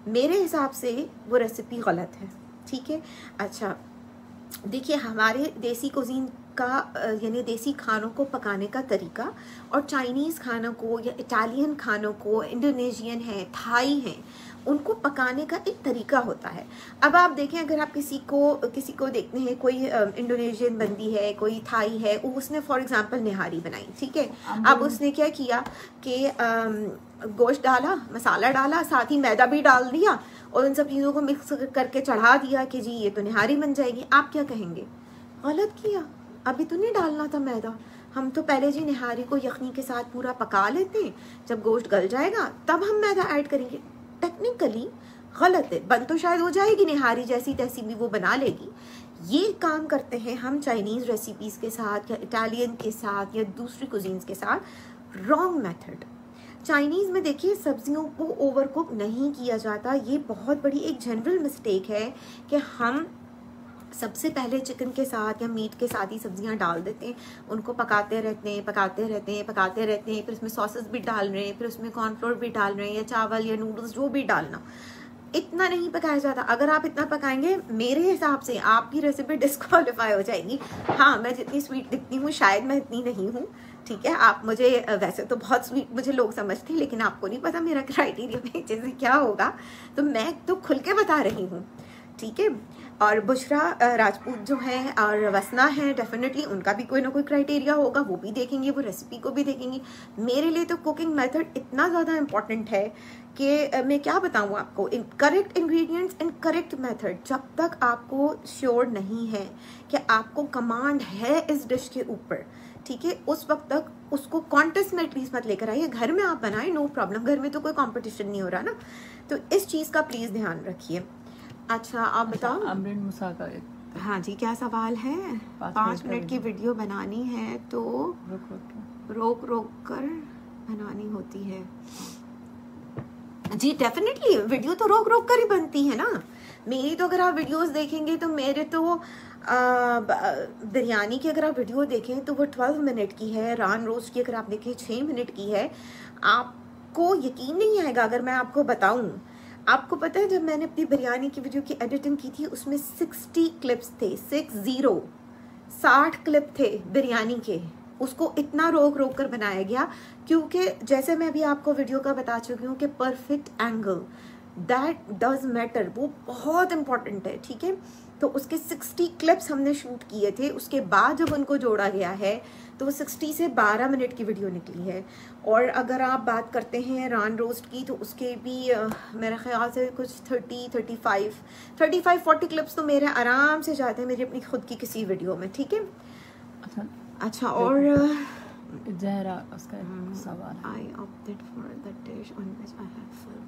मेरे हिसाब से वो रेसिपी गलत है, ठीक है। अच्छा देखिए हमारे देसी कुजीन का यानी देसी खानों को पकाने का तरीका और चाइनीज़ खानों को या इटालियन खानों को, इंडोनेशियन है, थाई हैं, उनको पकाने का एक तरीका होता है। अब आप देखें अगर आप किसी को देखते हैं, कोई इंडोनेशियन बंदी है, कोई थाई है, उसने फॉर एग्जांपल निहारी बनाई, ठीक है। अब उसने क्या किया कि गोश्त डाला, मसाला डाला, साथ ही मैदा भी डाल दिया और उन सब चीज़ों को मिक्स करके चढ़ा दिया कि जी ये तो निहारी बन जाएगी। आप क्या कहेंगे? गलत किया, अभी तो नहीं डालना था मैदा, हम तो पहले जी निहारी को यखनी के साथ पूरा पका लेते हैं, जब गोश्त गल जाएगा तब हम मैदा ऐड करेंगे। टेक्निकली गलत है, बन तो शायद हो जाएगी निहारी जैसी तैसी भी वो बना लेगी। ये काम करते हैं हम चाइनीज़ रेसिपीज़ के साथ या इटालियन के साथ या दूसरी कुजीन्स के साथ, रॉन्ग मेथड। चाइनीज़ में देखिए सब्जियों को ओवरकुक नहीं किया जाता, ये बहुत बड़ी एक जनरल मिस्टेक है कि हम सबसे पहले चिकन के साथ या मीट के साथ ही सब्जियां डाल देते हैं, उनको पकाते रहते हैं, फिर उसमें सॉसेस भी डाल रहे हैं, फिर उसमें कॉर्नफ्लोर भी डाल रहे हैं या चावल या नूडल्स जो भी डालना, इतना नहीं पकाया जाता। अगर आप इतना पकाएंगे मेरे हिसाब से आपकी रेसिपी डिस्क्वालीफाई हो जाएगी। हाँ मैं जितनी स्वीट दिखती हूँ शायद मैं इतनी नहीं हूँ, ठीक है। आप मुझे वैसे तो बहुत स्वीट मुझे लोग समझते हैं, लेकिन आपको नहीं पता मेरा क्राइटेरिया में जैसे क्या होगा, तो मैं तो खुल के बता रही हूँ, ठीक है। और बुशरा राजपूत जो हैं और वसना है, डेफिनेटली उनका भी कोई ना कोई क्राइटेरिया होगा, वो भी देखेंगे, वो रेसिपी को भी देखेंगे। मेरे लिए तो कुकिंग मेथड इतना ज़्यादा इम्पॉर्टेंट है कि मैं क्या बताऊँ आपको। Correct ingredients and correct method, जब तक आपको श्योर नहीं है कि आपको कमांड है इस डिश के ऊपर, ठीक है, उस वक्त तक उसको कॉन्टेस्ट में एटलीस्ट मत लेकर आइए। घर में आप बनाएं, नो प्रॉब्लम, घर में तो कोई कंपटीशन नहीं हो रहा ना, तो इस चीज़ का प्लीज़ ध्यान रखिए। अच्छा आप बताओ। अमरीन मूसा का हाँ जी, क्या सवाल है? 5 मिनट की वीडियो बनानी है तो रोक रोक कर बनानी होती है। जी डेफिनेटली, वीडियो तो रोक रोक कर ही बनती है ना। मेरी तो अगर आप वीडियोस देखेंगे तो मेरे तो बिरयानी की अगर आप वीडियो देखें तो वो 12 मिनट की है, रान रोस्ट की अगर आप देखें 6 मिनट की है। आपको यकीन नहीं आएगा अगर मैं आपको बताऊं। आपको पता है जब मैंने अपनी बिरयानी की वीडियो की एडिटिंग की थी उसमें 60 क्लिप्स थे, 60 क्लिप थे बिरयानी के। उसको इतना रोक रोक कर बनाया गया क्योंकि जैसे मैं अभी आपको वीडियो का बता चुकी हूँ कि perfect angle that does matter, वो बहुत इंपॉर्टेंट है, ठीक है। तो उसके 60 क्लिप्स हमने शूट किए थे, उसके बाद जब उनको जोड़ा गया है तो वो 60 से 12 मिनट की वीडियो निकली है। और अगर आप बात करते हैं रान रोस्ट की तो उसके भी मेरे ख्याल से कुछ 35-40 क्लिप्स तो मेरे आराम से जाते हैं मेरी अपनी खुद की किसी वीडियो में, ठीक है। अच्छा और जहरा उसका सवाल, I opted for the dish on which I have full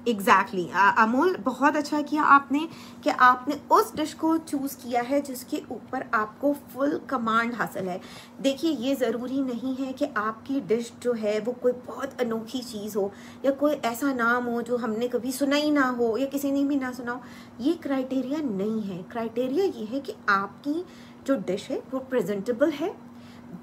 exactly Amol, बहुत अच्छा किया आपने कि आपने उस डिश को चूज किया है जिसके ऊपर आपको फुल कमांड हासिल है। देखिए ये ज़रूरी नहीं है कि आपकी डिश जो है वो कोई बहुत अनोखी चीज़ हो या कोई ऐसा नाम हो जो हमने कभी सुना ही ना हो या किसी ने भी ना सुना हो। ये क्राइटेरिया नहीं है। क्राइटेरिया ये है कि आपकी जो डिश है वो प्रेजेंटेबल है,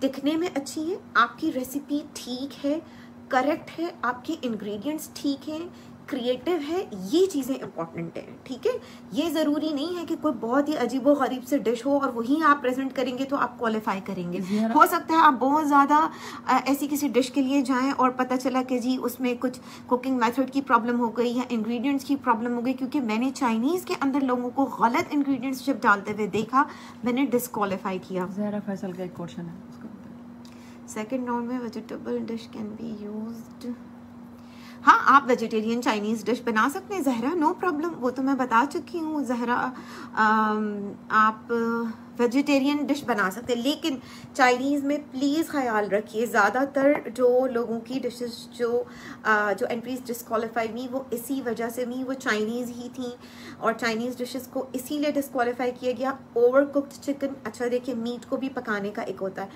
दिखने में अच्छी है, आपकी रेसिपी ठीक है, करेक्ट है, आपके इंग्रेडिएंट्स ठीक हैं, क्रिएटिव है, ये चीज़ें इंपॉर्टेंट है, ठीक है। ये ज़रूरी नहीं है कि कोई बहुत ही अजीबो गरीब से डिश हो और वही आप प्रेजेंट करेंगे तो आप क्वालिफाई करेंगे। हो सकता है आप बहुत ज़्यादा ऐसी किसी डिश के लिए जाएं और पता चला कि जी उसमें कुछ कुकिंग मेथड की प्रॉब्लम हो गई या इंग्रेडिएंट्स की प्रॉब्लम हो गई, क्योंकि मैंने चाइनीज़ के अंदर लोगों को गलत इंग्रेडिएंट्स जब डालते हुए देखा मैंने डिस्क्वालीफाई किया। ज़हरा फैसल का एक क्वेश्चन है उसका। सेकेंड राउंड में vegetable dish can be used. हाँ, आप वेजिटेरियन चाइनीज़ डिश बना सकते हैं ज़हरा, नो प्रॉब्लम, वो तो मैं बता चुकी हूँ ज़हरा। आप वेजिटेरियन डिश बना सकते हैं, लेकिन चाइनीज़ में प्लीज़ ख्याल रखिए ज़्यादातर जो लोगों की डिशेस जो एंट्रीज डिस्क्वालीफाई हुई वो इसी वजह से हुई, वो चाइनीज़ ही थी और चाइनीज़ डिशेस को इसीलिए डिस्क्वालीफाई किया गया। ओवर कुक्ड चिकन, अच्छा देखिए मीट को भी पकाने का एक होता है,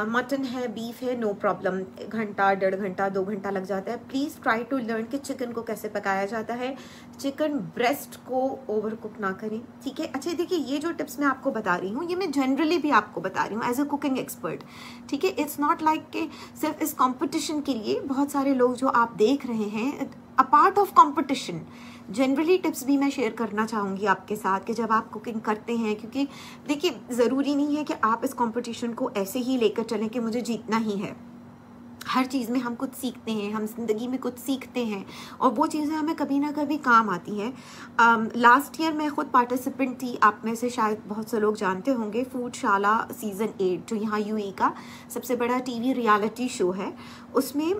मटन है, बीफ है, नो प्रॉब्लम, घंटा 1.5 घंटा 2 घंटा लग जाता है। प्लीज़ ट्राई टू लर्न कि चिकन को कैसे पकाया जाता है, चिकन ब्रेस्ट को ओवर कुक ना करें, ठीक है। अच्छा देखिए ये जो टिप्स मैं आपको बता रही हूँ ये मैं जनरली भी आपको बता रही हूँ एज अ कुकिंग एक्सपर्ट, ठीक है। इट्स नॉट लाइक कि सिर्फ इस कंपटीशन के लिए। बहुत सारे लोग जो आप देख रहे हैं a part of competition, generally tips भी मैं शेयर करना चाहूँगी आपके साथ कि जब आप कुकिंग करते हैं, क्योंकि देखिए ज़रूरी नहीं है कि आप इस कंपटीशन को ऐसे ही लेकर चलें कि मुझे जीतना ही है। हर चीज़ में हम कुछ सीखते हैं, हम ज़िंदगी में कुछ सीखते हैं और वो चीज़ें हमें कभी ना कभी काम आती हैं। लास्ट ईयर मैं खुद पार्टिसिपेंट थी, आप में से शायद बहुत से लोग जानते होंगे, फूडशाला सीज़न 8 जो यहाँ यूएई का सबसे बड़ा टीवी रियलिटी शो है। उसमें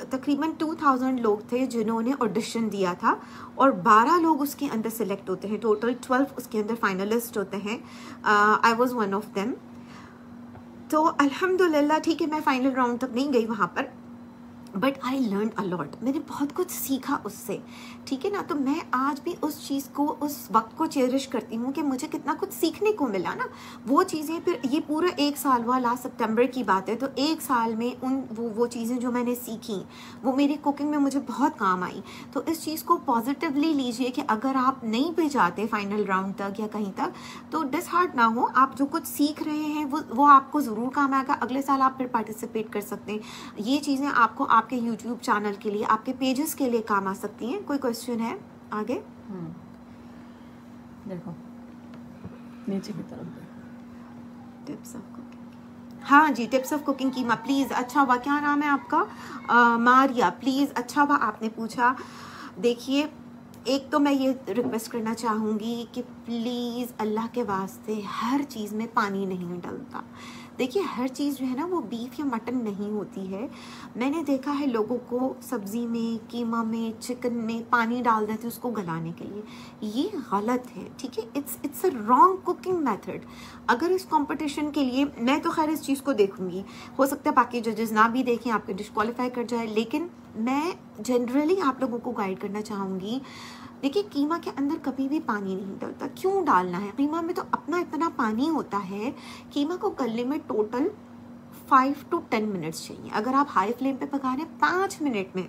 तकरीबन 2000 लोग थे जिन्होंने ऑडिशन दिया था और 12 लोग उसके अंदर सिलेक्ट होते हैं, टोटल 12 उसके अंदर फाइनलिस्ट होते हैं। I was one of them. तो अल्हम्दुलिल्लाह ठीक है, मैं फाइनल राउंड तक नहीं गई वहाँ पर, but I learn a lot, मैंने बहुत कुछ सीखा उससे, ठीक है ना। तो मैं आज भी उस चीज़ को, उस वक्त को चेरिश करती हूँ कि मुझे कितना कुछ सीखने को मिला ना। वो चीज़ें फिर ये पूरा 1 साल हुआ, लास्ट सितंबर की बात है, तो 1 साल में वो चीज़ें जो मैंने सीखी वो मेरी कुकिंग में मुझे बहुत काम आई। तो इस चीज़ को पॉजिटिवली लीजिए कि अगर आप नहीं भी जाते फाइनल राउंड तक या कहीं तक तो डिसहार्ट ना हो, आप जो कुछ सीख रहे हैं वो आपको ज़रूर काम आएगा। अगले साल आप फिर पार्टिसिपेट कर सकते हैं। ये चीज़ें आपको आपके YouTube चैनल के लिए, आपके पेजेस के लिए काम आ सकती हैं। कोई क्वेश्चन है आगे? देखो नीचे की तरफ टिप्स ऑफ कुकिंग। हाँ जी, टिप्स ऑफ कुकिंग की माँ प्लीज़। अच्छा हुआ, क्या नाम है आपका? मारिया, प्लीज़। अच्छा हुआ आपने पूछा। देखिए एक तो मैं ये रिक्वेस्ट करना चाहूँगी कि प्लीज़ अल्लाह के वास्ते हर चीज़ में पानी नहीं डलता। देखिए हर चीज़ जो है ना वो बीफ या मटन नहीं होती है। मैंने देखा है लोगों को सब्ज़ी में, कीमा में, चिकन में पानी डाल देते उसको गलाने के लिए, ये गलत है, ठीक है। It's a wrong cooking method. अगर इस कंपटीशन के लिए मैं तो खैर इस चीज़ को देखूंगी, हो सकता है बाकी जजेस ना भी देखें, आपके डिस्क्वालीफाई कर जाए, लेकिन मैं जनरली आप लोगों को गाइड करना चाहूँगी। देखिए कीमा के अंदर कभी भी पानी नहीं डलता, क्यों डालना है? कीमा में तो अपना इतना पानी होता है, कीमा को गलने में टोटल 5 to 10 मिनट्स चाहिए। अगर आप हाई फ्लेम पे पका रहे हैं 5 मिनट में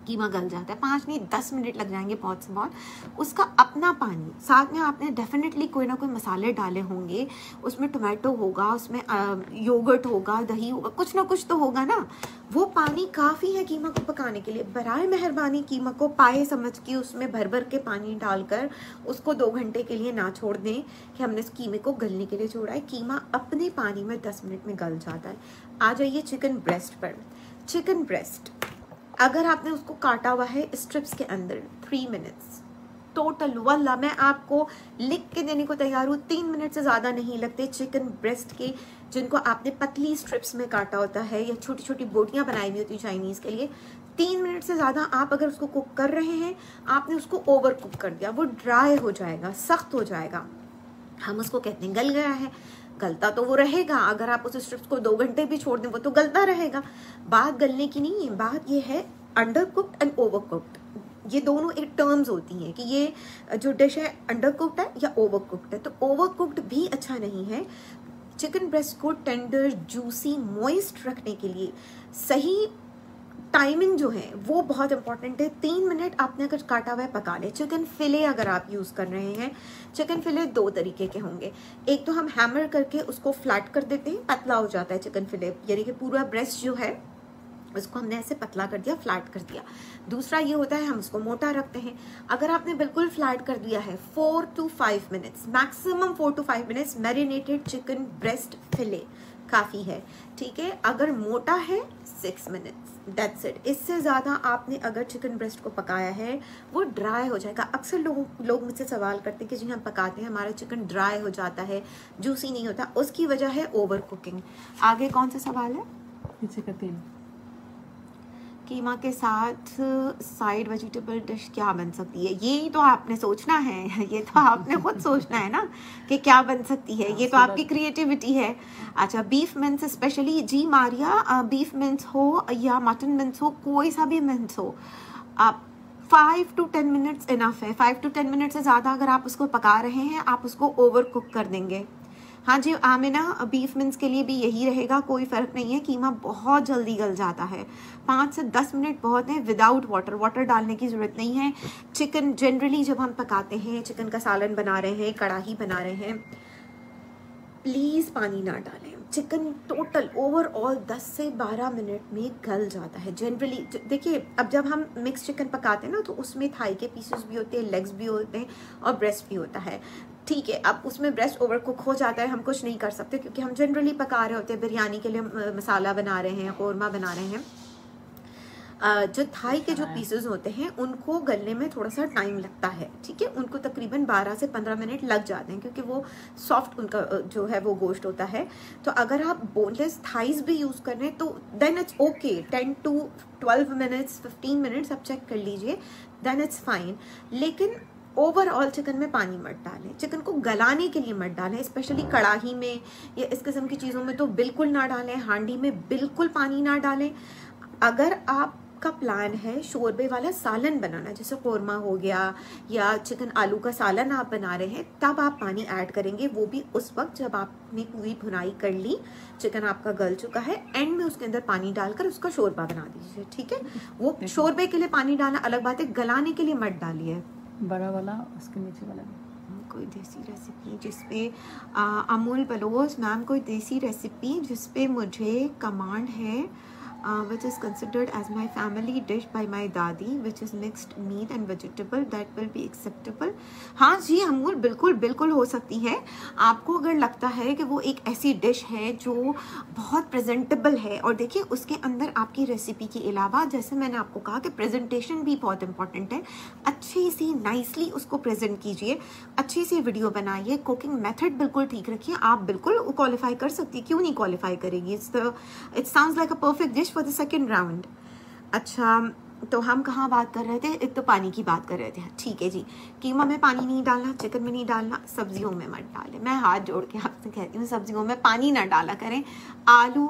कीमा गल जाता है, 5 नहीं 10 मिनट लग जाएंगे बहुत से बहुत। उसका अपना पानी, साथ में आपने डेफिनेटली कोई ना कोई मसाले डाले होंगे, उसमें टोमेटो होगा, उसमें योगर्ट होगा, दही होगा, कुछ ना कुछ तो होगा ना, वो पानी काफ़ी है कीमा को पकाने के लिए। बराए मेहरबानी कीमा को पाए समझ के उसमें भर भर के पानी डालकर उसको 2 घंटे के लिए ना छोड़ दें कि हमने इस कीमे को गलने के लिए छोड़ा है। कीमा अपने पानी में 10 मिनट में गल जाता है। आ जाइए चिकन ब्रेस्ट पर। चिकन ब्रेस्ट अगर आपने उसको काटा हुआ है स्ट्रिप्स के अंदर 3 मिनट्स टोटल, वल्ला मैं आपको लिख के देने को तैयार हूँ, 3 मिनट से ज़्यादा नहीं लगते चिकन ब्रेस्ट के, जिनको आपने पतली स्ट्रिप्स में काटा होता है या छोटी छोटी बोटियाँ बनाई हुई होती है चाइनीज़ के लिए। 3 मिनट से ज़्यादा आप अगर उसको कुक कर रहे हैं, आपने उसको ओवर कुक कर दिया, वो ड्राई हो जाएगा, सख्त हो जाएगा, हम उसको कहते हैं गल गया है। गलता तो वो रहेगा, अगर आप उस स्ट्रिप्स को 2 घंटे भी छोड़ दें वो तो गलता रहेगा। बात गलने की नहीं है, बात ये है under cooked and over cooked, ये दोनों एक टर्म्स होती हैं कि ये जो डिश है अंडर कुक्ड है या ओवर कुक्ड है। तो ओवर कुक्ड भी अच्छा नहीं है। चिकन ब्रेस्ट को टेंडर, जूसी, मॉइस्ट रखने के लिए सही टाइमिंग जो है वो बहुत इंपॉर्टेंट है। 3 मिनट आपने अगर काटा हुआ है पका ले। चिकन फिले अगर आप यूज़ कर रहे हैं, चिकन फिले 2 तरीके के होंगे। एक तो हम हैमर करके उसको फ्लैट कर देते हैं, पतला हो जाता है चिकन फिले, यानी कि पूरा ब्रेस्ट जो है उसको हमने ऐसे पतला कर दिया, फ्लैट कर दिया। दूसरा ये होता है हम उसको मोटा रखते हैं। अगर आपने बिल्कुल फ्लैट कर दिया है 4 to 5 minutes, maximum 4 to 5 minutes marinated chicken breast fillet काफ़ी है, ठीक है। अगर मोटा है 6 मिनट्स, दैट्स इट। इससे ज़्यादा आपने अगर चिकन ब्रेस्ट को पकाया है वो ड्राई हो जाएगा। अक्सर लोग मुझसे सवाल करते हैं कि जी हम पकाते हैं हमारा चिकन ड्राई हो जाता है, जूसी नहीं होता, उसकी वजह है ओवर कुकिंग। आगे कौन सा सवाल है? पीछे का तेल। कीमा के साथ साइड वेजिटेबल डिश क्या बन सकती है? ये तो आपने सोचना है, ये तो आपने खुद सोचना है ना कि क्या बन सकती है, ये तो आपकी क्रिएटिविटी है। अच्छा, बीफ मिंस स्पेशली, जी मारिया, बीफ मिंस हो या मटन मिंस हो, कोई सा भी मिंस हो, आप 5 to 10 मिनट्स इनफ है। 5 to 10 मिनट से ज़्यादा अगर आप उसको पका रहे हैं आप उसको ओवर कुक कर देंगे। हाँ जी आमिना, बीफ मिंस के लिए भी यही रहेगा, कोई फ़र्क नहीं है। कीमा बहुत जल्दी गल जाता है, 5 से 10 मिनट बहुत है, विदाउट वाटर डालने की ज़रूरत नहीं है। चिकन जनरली जब हम पकाते हैं, चिकन का सालन बना रहे हैं, कढ़ाई बना रहे हैं, प्लीज़ पानी ना डालें। चिकन टोटल ओवरऑल 10 से 12 मिनट में गल जाता है जनरली। देखिए अब जब हम मिक्स चिकन पकाते हैं ना तो उसमें थाई के पीसेस भी होते हैं, लेग्स भी होते हैं और ब्रेस्ट भी होता है, ठीक है। अब उसमें ब्रेस्ट ओवर कुक हो जाता है, हम कुछ नहीं कर सकते क्योंकि हम जनरली पका रहे होते हैं, बिरयानी के लिए मसाला बना रहे हैं, कौरमा बना रहे हैं। जो थाई के जो पीसेस होते हैं उनको गलने में थोड़ा सा टाइम लगता है, ठीक है। उनको तकरीबन 12 से 15 मिनट लग जाते हैं क्योंकि वो सॉफ्ट उनका जो है वो गोश्त होता है। तो अगर आप बोनलेस थाइज भी यूज़ कर रहे हैं तो then it's okay, 10 to 12 minutes, 15 minutes आप चेक कर लीजिए, देन इट्स फाइन। लेकिन ओवरऑल चिकन में पानी मत डालें, चिकन को गलाने के लिए मत डालें, स्पेशली कढ़ाई में या इस किस्म की चीज़ों में तो बिल्कुल ना डालें। हांडी में बिल्कुल पानी ना डालें। अगर आप का प्लान है शोरबे वाला सालन बनाना, जैसे कौरमा हो गया या चिकन आलू का सालन आप बना रहे हैं, तब आप पानी ऐड करेंगे, वो भी उस वक्त जब आपने पूरी भुनाई कर ली, चिकन आपका गल चुका है, एंड में उसके अंदर पानी डालकर उसका शोरबा बना दीजिए, ठीक है। वो शोरबे के लिए पानी डालना अलग बात है, गलाने के लिए मत डालिए। बड़ा वाला उसके नीचे वाला कोई देसी रेसिपी जिसपे अमूल बलोच मैम, कोई देसी रेसिपी जिसपे मुझे कमांड है which is considered as my family dish by my दादी, which is mixed meat and vegetable, that will be acceptable. हाँ जी अमूल, बिल्कुल बिल्कुल हो सकती है. आपको अगर लगता है कि वो एक ऐसी डिश है जो बहुत प्रेजेंटेबल है, और देखिए उसके अंदर आपकी रेसिपी के अलावा जैसे मैंने आपको कहा कि प्रेजेंटेशन भी बहुत इंपॉर्टेंट है. अच्छी सी नाइसली उसको प्रेजेंट कीजिए, अच्छी सी वीडियो बनाइए, कुकिंग मेथड बिल्कुल ठीक रखिए. आप बिल्कुल क्वालिफाई कर सकती है, क्यों नहीं क्वालिफाई करेगी. It sounds like a perfect dish for the second round. अच्छा तो हम कहाँ बात कर रहे थे, एक तो पानी की बात कर रहे थे. ठीक है जी, कीमा में पानी नहीं डालना, चिकन में नहीं डालना, सब्जियों में मत डालें. मैं हाथ जोड़ के आपसे कहती हूँ सब्जियों में पानी ना डाला करें. आलू,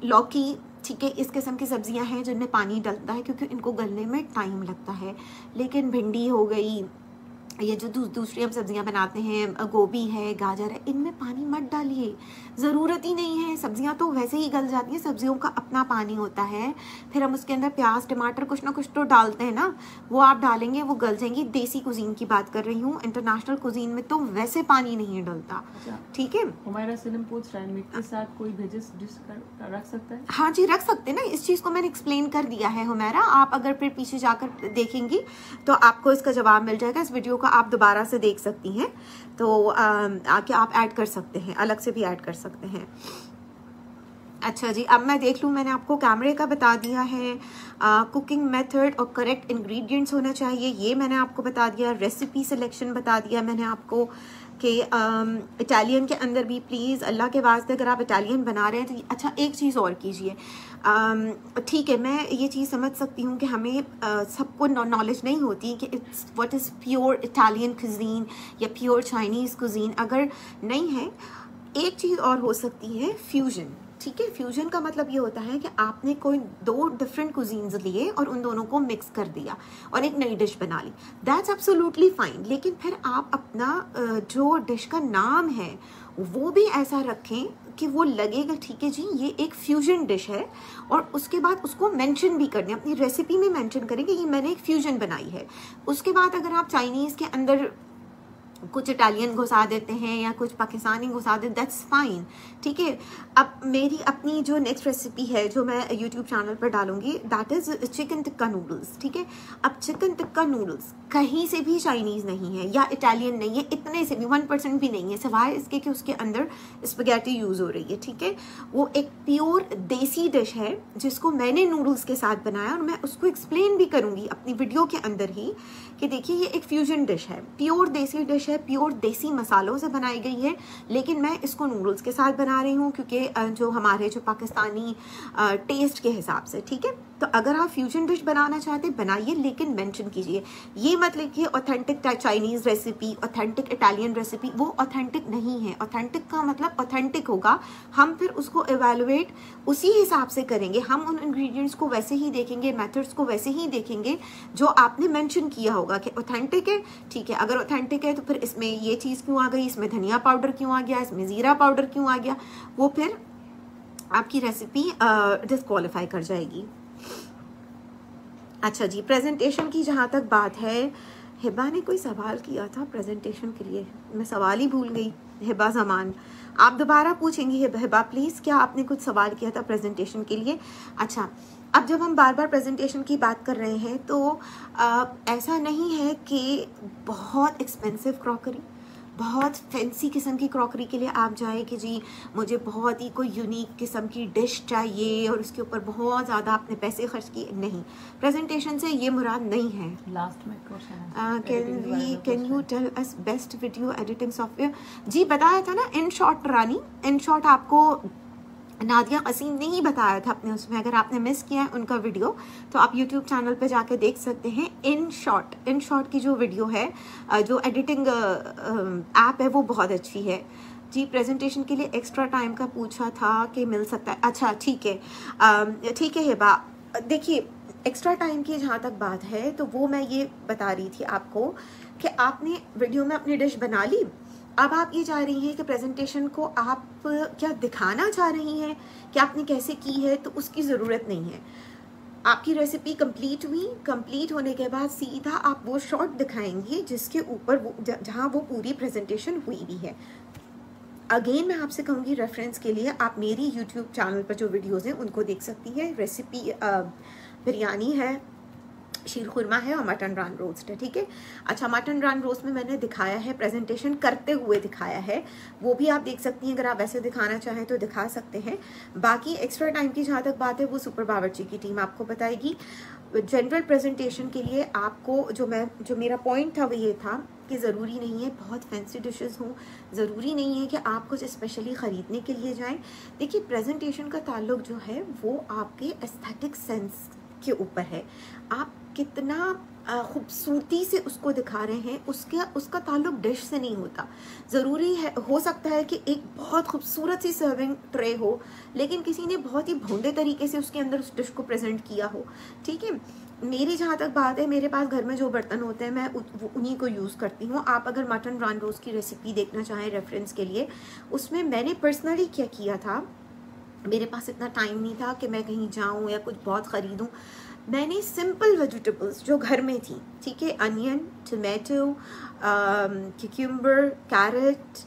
लौकी, ठीक है, इस किस्म की सब्जियां हैं जिनमें पानी डलता है क्योंकि इनको गलने में टाइम लगता है. लेकिन भिंडी हो गई, ये जो दूसरी हम सब्जियां बनाते हैं, गोभी है, गाजर है, इनमें पानी मत डालिए, ज़रूरत ही नहीं है. सब्जियां तो वैसे ही गल जाती हैं, सब्जियों का अपना पानी होता है. फिर हम उसके अंदर प्याज टमाटर कुछ ना कुछ तो डालते हैं ना, वो आप डालेंगे वो गल जाएंगी. देसी कुजीन की बात कर रही हूँ, इंटरनेशनल कुजीन में तो वैसे पानी नहीं डलता. ठीक है. हमारा सिलम पूछ रहा है मीट के साथ कोई वेजेस डिश रख सकता है? हाँ जी रख सकते हैं ना, इस चीज़ को मैंने एक्सप्लेन कर दिया है हुमैरा. आप अगर फिर पीछे जाकर देखेंगी तो आपको इसका जवाब मिल जाएगा. इस वीडियो को आप दोबारा से देख सकती हैं, तो आके आप ऐड कर सकते हैं, अलग से भी ऐड कर सकते हैं. अच्छा जी, अब मैं देख लूँ, मैंने आपको कैमरे का बता दिया है, कुकिंग मेथड और करेक्ट इंग्रेडिएंट्स होना चाहिए, ये मैंने आपको बता दिया. रेसिपी सिलेक्शन बता दिया मैंने आपको कि इटालियन के अंदर भी प्लीज़ अल्लाह के वास्ते अगर आप इटालियन बना रहे हैं तो अच्छा एक चीज़ और कीजिए. ठीक है, मैं ये चीज़ समझ सकती हूँ कि हमें सबको नॉलेज नहीं होती कि it's what is pure Italian cuisine या प्योर चाइनीज़ कुजीन. अगर नहीं है, एक चीज़ और हो सकती है, फ्यूजन. ठीक है, फ्यूजन का मतलब ये होता है कि आपने कोई दो डिफरेंट कुजीन्स लिए और उन दोनों को मिक्स कर दिया और एक नई डिश बना ली. That's absolutely fine. लेकिन फिर आप अपना जो डिश का नाम है वो भी ऐसा रखें कि वो लगेगा ठीक है जी ये एक फ्यूजन डिश है, और उसके बाद उसको मेंशन भी कर दें, अपनी रेसिपी में मेंशन करें कि ये मैंने एक फ्यूजन बनाई है. उसके बाद अगर आप चाइनीज़ के अंदर कुछ इटालियन घुसा देते हैं या कुछ पाकिस्तानी घुसा देते, दैट्स फाइन. ठीक है. अब मेरी अपनी जो नेक्स्ट रेसिपी है जो मैं यूट्यूब चैनल पर डालूंगी, that is chicken tikka noodles. ठीक है. अब चिकन टिक्का नूडल्स कहीं से भी चाइनीज़ नहीं है या इटालियन नहीं है, इतने से भी 1% भी नहीं है, सिवाय इसके कि उसके अंदर स्पैगेटी यूज़ हो रही है. ठीक है. वो एक प्योर देसी डिश है जिसको मैंने नूडल्स के साथ बनाया, और मैं उसको एक्सप्लेन भी करूँगी अपनी वीडियो के अंदर ही कि देखिए ये एक फ्यूजन डिश है, प्योर देसी डिश है, प्योर देसी मसालों से बनाई गई है, लेकिन मैं इसको नूडल्स के साथ बना रही हूँ क्योंकि जो हमारे जो पाकिस्तानी टेस्ट के हिसाब से. ठीक है. तो अगर आप फ्यूजन डिश बनाना चाहते हैं बनाइए, लेकिन मेंशन कीजिए. ये मत लिखिए authentic Chinese recipe, authentic Italian recipe, वो ऑथेंटिक नहीं है. ऑथेंटिक का मतलब ऑथेंटिक होगा, हम फिर उसको एवेलुएट उसी हिसाब से करेंगे, हम उन इंग्रेडिएंट्स को वैसे ही देखेंगे, मेथड्स को वैसे ही देखेंगे जो आपने मेंशन किया होगा कि ऑथेंटिक है. ठीक है. अगर ऑथेंटिक है तो फिर इसमें ये चीज़ क्यों आ गई, इसमें धनिया पाउडर क्यों आ गया, इसमें ज़ीरा पाउडर क्यों आ गया, वो फिर आपकी रेसिपी डिस्क्वालीफाई कर जाएगी. अच्छा जी, प्रेजेंटेशन की जहाँ तक बात है, हिबा ने कोई सवाल किया था प्रेजेंटेशन के लिए, मैं सवाल ही भूल गई. हिबा जमान, आप दोबारा पूछेंगी हिबा प्लीज़, क्या आपने कुछ सवाल किया था प्रेजेंटेशन के लिए? अच्छा, अब जब हम बार बार प्रेजेंटेशन की बात कर रहे हैं तो ऐसा नहीं है कि बहुत एक्सपेंसिव क्रॉकरी, बहुत फैंसी किस्म की क्रॉकरी के लिए आप जाए कि जी मुझे बहुत ही कोई यूनिक किस्म की डिश चाहिए और उसके ऊपर बहुत ज़्यादा आपने पैसे खर्च किए. नहीं, प्रेजेंटेशन से ये मुराद नहीं है. लास्ट में question can you tell us best video editing software? जी बताया था ना, in short Rani, in short आपको नादिया कसीम ने ही बताया था अपने उसमें. अगर आपने मिस किया है उनका वीडियो तो आप यूट्यूब चैनल पे जाके देख सकते हैं. इन शॉर्ट की जो वीडियो है, जो एडिटिंग ऐप है, वो बहुत अच्छी है. जी, प्रेजेंटेशन के लिए एक्स्ट्रा टाइम का पूछा था कि मिल सकता है. अच्छा ठीक है, ठीक है हिबा. देखिए एक्स्ट्रा टाइम की जहाँ तक बात है तो वो मैं ये बता रही थी आपको कि आपने वीडियो में अपनी डिश बना ली, अब आप ये चाह रही हैं कि प्रेजेंटेशन को आप क्या दिखाना चाह रही हैं कि आपने कैसे की है, तो उसकी ज़रूरत नहीं है. आपकी रेसिपी कंप्लीट हुई, कंप्लीट होने के बाद सीधा आप वो शॉट दिखाएंगी जिसके ऊपर वो जहाँ वो पूरी प्रेजेंटेशन हुई भी है. अगेन मैं आपसे कहूँगी रेफरेंस के लिए आप मेरी यूट्यूब चैनल पर जो वीडियोज़ हैं उनको देख सकती हैं। रेसिपी बिरयानी है, शीर खुरमा है और मटन रान रोस्ट है, ठीक है। अच्छा, मटन रान रोस्ट में मैंने दिखाया है, प्रेजेंटेशन करते हुए दिखाया है, वो भी आप देख सकती हैं। अगर आप वैसे दिखाना चाहें तो दिखा सकते हैं। बाकी एक्स्ट्रा टाइम की जहाँ तक बात है वो सुपर बावर्ची की टीम आपको बताएगी। जनरल प्रेजेंटेशन के लिए आपको जो मेरा पॉइंट था वो ये था कि ज़रूरी नहीं है बहुत फैंसी डिशेस हों, ज़रूरी नहीं है कि आप कुछ स्पेशली ख़रीदने के लिए जाएं। देखिए, प्रेजेंटेशन का ताल्लुक जो है वो आपके एस्थेटिक सेंस के ऊपर है। आप कितना खूबसूरती से उसको दिखा रहे हैं, उसका ताल्लुक डिश से नहीं होता। ज़रूरी है, हो सकता है कि एक बहुत खूबसूरत सी सर्विंग ट्रे हो, लेकिन किसी ने बहुत ही भोंडे तरीके से उसके अंदर उस डिश को प्रेजेंट किया हो, ठीक है। मेरी जहाँ तक बात है, मेरे पास घर में जो बर्तन होते हैं मैं उन्हीं को यूज़ करती हूँ। आप अगर मटन रान रोस्ट की रेसिपी देखना चाहें रेफरेंस के लिए, उसमें मैंने पर्सनली क्या किया था, मेरे पास इतना टाइम नहीं था कि मैं कहीं जाऊँ या कुछ बहुत ख़रीदूँ। मैंने सिंपल वेजिटेबल्स जो घर में थी, ठीक है, onion, tomato, cucumber, carrot,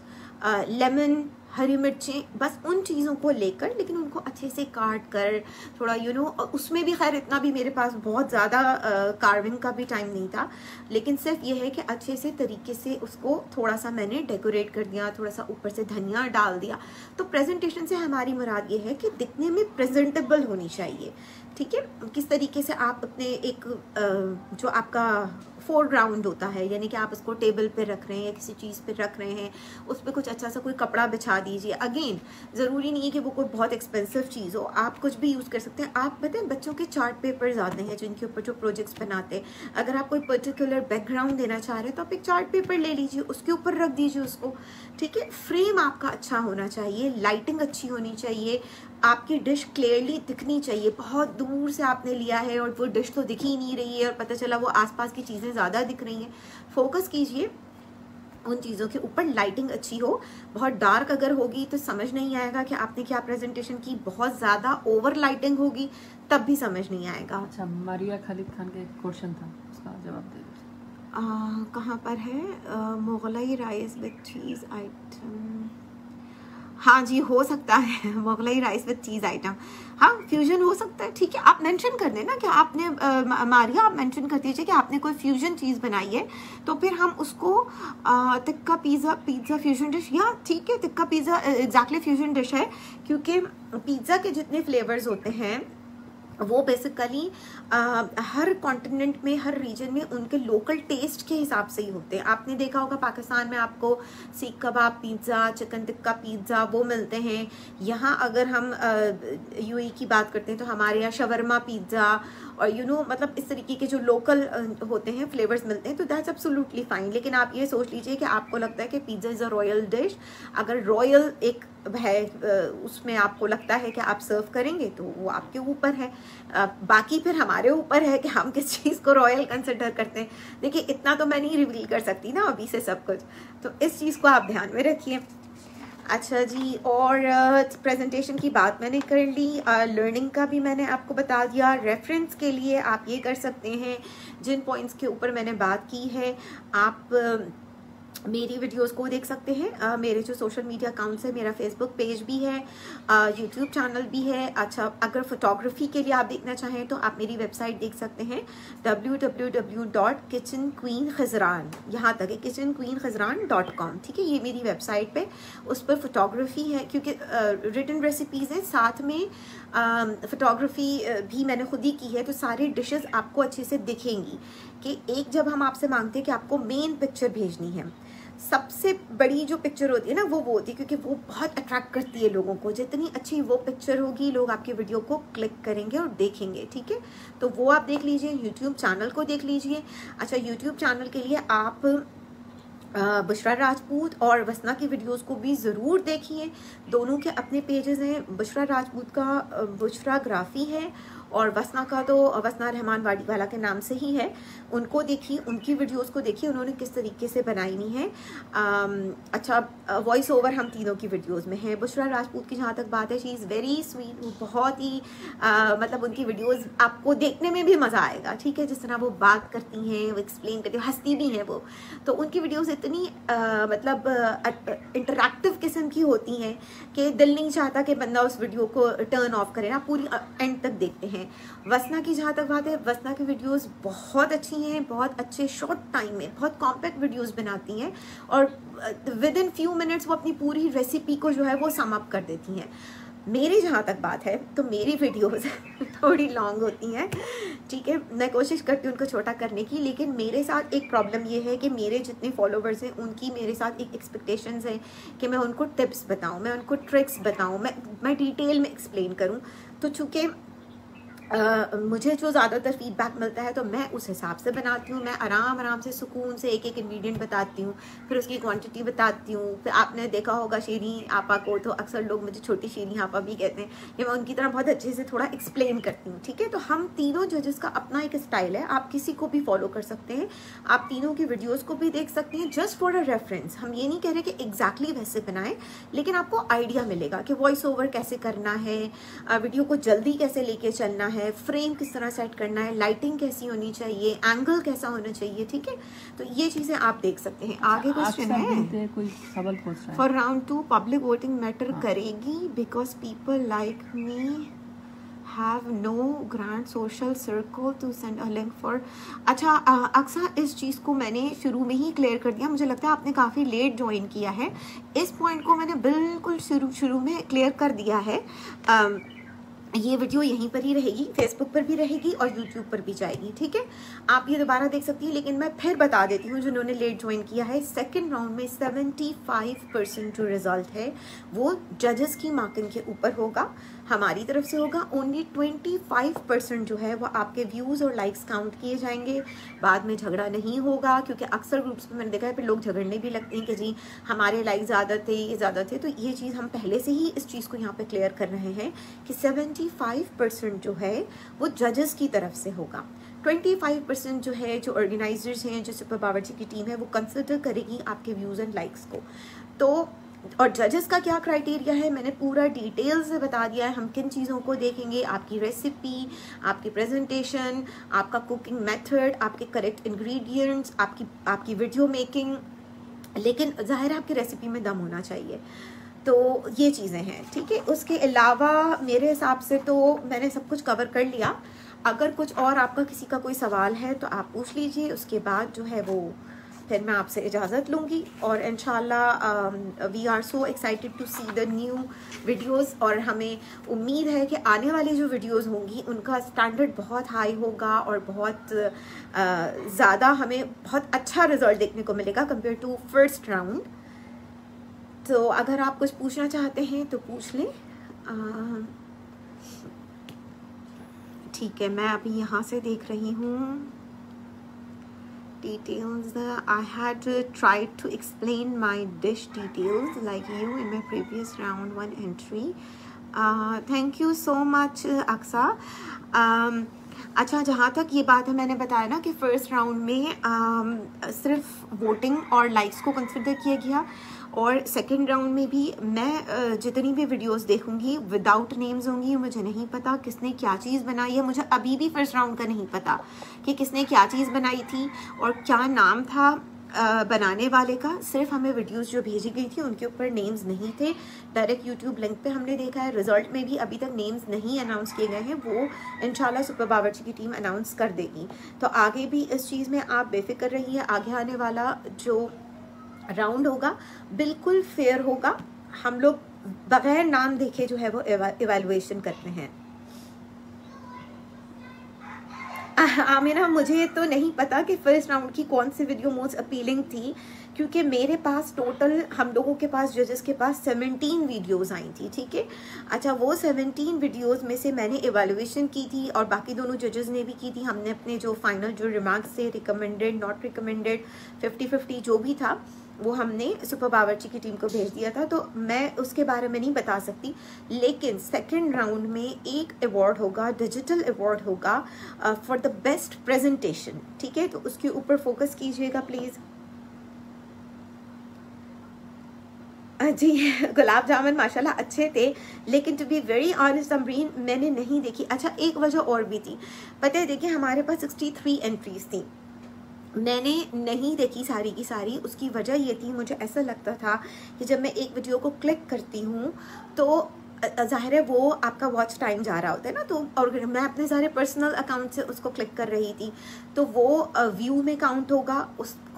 lemon, हरी मिर्चें, बस उन चीज़ों को लेकर, लेकिन उनको अच्छे से काट कर थोड़ा उसमें भी खैर इतना भी मेरे पास बहुत ज़्यादा कार्विंग का भी टाइम नहीं था, लेकिन सिर्फ ये है कि अच्छे से तरीके से उसको थोड़ा सा मैंने डेकोरेट कर दिया, थोड़ा सा ऊपर से धनिया डाल दिया। तो प्रेजेंटेशन से हमारी मुराद ये है कि दिखने में प्रेजेंटेबल होनी चाहिए, ठीक है। किस तरीके से आप अपने एक जो आपका फोरग्राउंड होता है, यानी कि आप उसको टेबल पे रख रहे हैं या किसी चीज़ पे रख रहे हैं, उस पर कुछ अच्छा सा कोई कपड़ा बिछा दीजिए। अगेन, ज़रूरी नहीं है कि वो कोई बहुत एक्सपेंसिव चीज़ हो, आप कुछ भी यूज़ कर सकते हैं। आप बताएं, बच्चों के चार्ट पेपर्स आते हैं जिनके ऊपर जो प्रोजेक्ट्स बनाते हैं, अगर आप कोई पर्टिकुलर बैकग्राउंड देना चाह रहे हैं तो आप एक चार्ट पेपर ले लीजिए, उसके ऊपर रख दीजिए उसको, ठीक है। फ्रेम आपका अच्छा होना चाहिए, लाइटिंग अच्छी होनी चाहिए, आपकी डिश क्लियरली दिखनी चाहिए। बहुत दूर से आपने लिया है और वो डिश तो दिख ही नहीं रही है और पता चला वो आसपास की चीज़ें ज़्यादा दिख रही हैं। फोकस कीजिए उन चीज़ों के ऊपर, लाइटिंग अच्छी हो। बहुत डार्क अगर होगी तो समझ नहीं आएगा कि आपने क्या प्रेजेंटेशन की। बहुत ज़्यादा ओवर लाइटिंग होगी तब भी समझ नहीं आएगा। अच्छा, मारिया खालिद खान का एक क्वेश्चन था, उसका जवाब दे दो। कहाँ पर है? Mughlai rice with cheese item, हाँ जी, हो सकता है Mughlai rice with cheese item, हाँ फ्यूजन हो सकता है, ठीक है। आप मेंशन कर देना कि आपने मारिया, आप मेंशन कर दीजिए कि आपने कोई फ्यूजन चीज़ बनाई है, तो फिर हम उसको तिक्का पिज़्ज़ा फ्यूजन डिश, या ठीक है, तिक्का पिज़्ज़ा एग्जैक्टली फ्यूजन डिश है, क्योंकि पिज़्ज़ा के जितने फ्लेवर्स होते हैं वो बेसिकली हर कॉन्टिनेंट में, हर रीजन में उनके लोकल टेस्ट के हिसाब से ही होते हैं। आपने देखा होगा पाकिस्तान में आपको सीख कबाब पिज़्ज़ा, चिकन टिक्का पिज़्ज़ा वो मिलते हैं। यहाँ अगर हम यूएई की बात करते हैं तो हमारे यहाँ शवरमा पिज़्ज़ा और मतलब इस तरीके के जो लोकल होते हैं फ्लेवर्स मिलते हैं, तो दैट्स एब्सोल्युटली फाइन। लेकिन आप ये सोच लीजिए कि आपको लगता है कि pizza is a royal dish, अगर रॉयल एक है उसमें आपको लगता है कि आप सर्व करेंगे तो वो आपके ऊपर है। बाकी फिर हमारे ऊपर है कि हम किस चीज़ को रॉयल कंसिडर करते हैं। देखिए, इतना तो मैं नहीं रिवील कर सकती ना अभी से सब कुछ, तो इस चीज़ को आप ध्यान में रखिए। अच्छा जी, और प्रेजेंटेशन की बात मैंने कर ली, लर्निंग का भी मैंने आपको बता दिया। रेफरेंस के लिए आप ये कर सकते हैं, जिन पॉइंट्स के ऊपर मैंने बात की है आप मेरी वीडियोस को देख सकते हैं। मेरे जो सोशल मीडिया अकाउंट्स है, मेरा फेसबुक पेज भी है, यूट्यूब चैनल भी है। अच्छा, अगर फोटोग्राफी के लिए आप देखना चाहें तो आप मेरी वेबसाइट देख सकते हैं www.kitchenqueenkhizran, यहाँ तक है kitchenqueenkhizran.com, ठीक है। ये मेरी वेबसाइट पे, उस पर फोटोग्राफी है, क्योंकि रिटन रेसिपीज़ हैं, साथ में फोटोग्राफी भी मैंने खुद ही की है, तो सारी डिशेस आपको अच्छे से दिखेंगी। कि एक जब हम आपसे मांगते हैं कि आपको मेन पिक्चर भेजनी है, सबसे बड़ी जो पिक्चर होती है ना वो होती है, क्योंकि वो बहुत अट्रैक्ट करती है लोगों को। जितनी अच्छी वो पिक्चर होगी, लोग आपके वीडियो को क्लिक करेंगे और देखेंगे, ठीक है। तो वो आप देख लीजिए, यूट्यूब चैनल को देख लीजिए। अच्छा, यूट्यूब चैनल के लिए आप बुशरा राजपूत और वसना की वीडियोस को भी ज़रूर देखिए। दोनों के अपने पेजेस हैं। बुशरा राजपूत का बुशरा ग्राफी है और वसना का तो वसना रहमान वाडीवाला के नाम से ही है। उनको देखिए, उनकी वीडियोस को देखिए, उन्होंने किस तरीके से बनाई है। अच्छा, वॉइस ओवर हम तीनों की वीडियोस में है। बुशरा राजपूत की जहाँ तक बात है, शी इज़ वेरी स्वीट, वो बहुत ही मतलब उनकी वीडियोस आपको देखने में भी मज़ा आएगा, ठीक है। जिस तरह वो बात करती हैं, वो एक्सप्लेन करती हैं, हंसती भी हैं वो, तो उनकी वीडियोस इतनी मतलब इंटरैक्टिव किस्म की होती हैं कि दिल नहीं चाहता कि बंदा उस वीडियो को टर्न ऑफ करे ना, पूरी एंड तक देखते हैं। वसना की जहाँ तक बात है, वसना की वीडियोस बहुत अच्छी हैं, बहुत अच्छे शॉर्ट टाइम में बहुत कॉम्पैक्ट वीडियोस बनाती हैं और विद इन फ्यू मिनट्स वो अपनी पूरी रेसिपी को जो है वो सम अप कर देती हैं। मेरी जहाँ तक बात है तो मेरी वीडियोस थोड़ी लॉन्ग होती हैं, ठीक है। मैं कोशिश करती हूँ उनको छोटा करने की, लेकिन मेरे साथ एक प्रॉब्लम ये है कि मेरे जितने फॉलोवर्स हैं उनकी मेरे साथ एक एक्सपेक्टेशंस है कि मैं उनको टिप्स बताऊँ, मैं उनको ट्रिक्स बताऊँ, मैं डिटेल में एक्सप्लेन करूँ। तो चूँकि मुझे जो ज़्यादातर फीडबैक मिलता है तो मैं उस हिसाब से बनाती हूँ। मैं आराम से सुकून से एक एक इंग्रेडिएंट बताती हूँ, फिर उसकी क्वांटिटी बताती हूँ। फिर आपने देखा होगा शीरी आपा को, तो अक्सर लोग मुझे छोटी शीरी आपा भी कहते हैं, कि मैं उनकी तरह बहुत अच्छे से थोड़ा एक्सप्लेन करती हूँ, ठीक है। तो हम तीनों जजेस का अपना एक स्टाइल है, आप किसी को भी फॉलो कर सकते हैं, आप तीनों की वीडियोज़ को भी देख सकते हैं, जस्ट फॉर अ रेफरेंस। हम ये नहीं कह रहे कि एग्जैक्टली वैसे बनाएं, लेकिन आपको आइडिया मिलेगा कि वॉइस ओवर कैसे करना है, वीडियो को जल्दी कैसे लेके चलना है, फ्रेम किस तरह सेट करना है, लाइटिंग कैसी होनी चाहिए, एंगल कैसा होना चाहिए, ठीक है। तो ये चीजें आप देख सकते हैं। आगे क्वेश्चन है, कोई सवाल पूछ रहा है। For round 2 public voting matter करेगी because people like me have no grand social circle to send a link for। अच्छा अक्सा, इस चीज़ को मैंने शुरू में ही क्लियर कर दिया, मुझे लगता है आपने काफ़ी लेट ज्वाइन किया है। इस पॉइंट को मैंने बिल्कुल शुरू में क्लियर कर दिया है। ये वीडियो यहीं पर ही रहेगी, फेसबुक पर भी रहेगी और यूट्यूब पर भी जाएगी, ठीक है। आप ये दोबारा देख सकती हैं, लेकिन मैं फिर बता देती हूँ जिन्होंने लेट ज्वाइन किया है। सेकंड राउंड में 75% जो रिजल्ट है वो जजेस की मार्किंग के ऊपर होगा, हमारी तरफ से होगा। ओनली 25% जो है वो आपके व्यूज़ और लाइक्स काउंट किए जाएंगे। बाद में झगड़ा नहीं होगा, क्योंकि अक्सर ग्रुप्स में मैंने देखा है फिर लोग झगड़ने भी लगते हैं कि जी हमारे लाइक ज़्यादा थे, ये ज़्यादा थे। तो ये चीज़ हम पहले से ही इस चीज़ को यहाँ पे क्लियर कर रहे हैं कि 75% जो है वो जजेस की तरफ से होगा। 25% जो है, जो ऑर्गेनाइजर्स हैं, जो सुपर बावर्ची की टीम है, वो कंसिडर करेगी आपके व्यूज़ एंड लाइक्स को। तो और जजेस का क्या क्राइटेरिया है मैंने पूरा डिटेल से बता दिया है। हम किन चीज़ों को देखेंगे, आपकी रेसिपी, आपकी प्रेजेंटेशन, आपका कुकिंग मेथड, आपके करेक्ट इंग्रेडिएंट्स, आपकी वीडियो मेकिंग, लेकिन ज़ाहिर है आपकी रेसिपी में दम होना चाहिए। तो ये चीज़ें हैं, ठीक है। उसके अलावा मेरे हिसाब से तो मैंने सब कुछ कवर कर लिया। अगर कुछ और आपका किसी का कोई सवाल है तो आप पूछ लीजिए, उसके बाद जो है वो फिर मैं आपसे इजाज़त लूँगी। और इंशाल्लाह we are so excited to see the new videos, और हमें उम्मीद है कि आने वाली जो वीडियोस होंगी उनका स्टैंडर्ड बहुत हाई होगा और बहुत ज़्यादा हमें बहुत अच्छा रिजल्ट देखने को मिलेगा कंपेयर टू फर्स्ट राउंड। तो अगर आप कुछ पूछना चाहते हैं तो पूछ लें। ठीक है, मैं अभी यहाँ से देख रही हूँ details. I had tried to explain my dish details like you in my previous round 1 entry. Thank you so much Aksa. अच्छा, जहाँ तक ये बात है, मैंने बताया ना कि फर्स्ट राउंड में सिर्फ वोटिंग और लाइक्स को कंसिडर किया गया, और सेकंड राउंड में भी मैं जितनी भी वीडियोस देखूंगी विदाउट नेम्स होंगी। मुझे नहीं पता किसने क्या चीज़ बनाई है, मुझे अभी भी फर्स्ट राउंड का नहीं पता कि किसने क्या चीज़ बनाई थी और क्या नाम था बनाने वाले का। सिर्फ हमें वीडियोस जो भेजी गई थी उनके ऊपर नेम्स नहीं थे। डायरेक्ट यूट्यूब लिंक पे हमने देखा है, रिजल्ट में भी अभी तक नेम्स नहीं अनाउंस किए गए हैं, वो इंशाल्लाह सुपर बावर्ची की टीम अनाउंस कर देगी। तो आगे भी इस चीज़ में आप बेफिक्र रहिए, आगे आने वाला जो राउंड होगा बिल्कुल फेयर होगा। हम लोग बगैर नाम देखे जो है वो इवैल्यूएशन करते हैं। आमिना, मुझे तो नहीं पता कि फर्स्ट राउंड की कौन सी वीडियो मोस्ट अपीलिंग थी, क्योंकि मेरे पास टोटल, हम लोगों के पास, जजेस के पास 17 वीडियोस आई थी, ठीक है। अच्छा, वो 17 वीडियोस में से मैंने इवैल्यूएशन की थी और बाकी दोनों जजेस ने भी की थी। हमने अपने जो फाइनल जो रिमार्क्स थे, रिकमेंडेड, नॉट रिकमेंडेड, 50-50 जो भी था, वो हमने सुपर बावर्ची की टीम को भेज दिया था, तो मैं उसके बारे में नहीं बता सकती। लेकिन सेकेंड राउंड में एक अवार्ड होगा, डिजिटल अवार्ड होगा फॉर द बेस्ट प्रेजेंटेशन, ठीक है। तो उसके ऊपर फोकस कीजिएगा प्लीज़। जी गुलाब जामुन माशाल्लाह अच्छे थे, लेकिन to be very honest Tamreen मैंने नहीं देखी। अच्छा, एक वजह और भी थी, पता है, देखिए हमारे पास 63 एंट्रीज थी, मैंने नहीं देखी सारी की सारी। उसकी वजह ये थी, मुझे ऐसा लगता था कि जब मैं एक वीडियो को क्लिक करती हूँ तो ज़ाहिर है वो आपका वॉच टाइम जा रहा होता है ना, तो और मैं अपने सारे पर्सनल अकाउंट से उसको क्लिक कर रही थी, तो वो व्यू में काउंट होगा,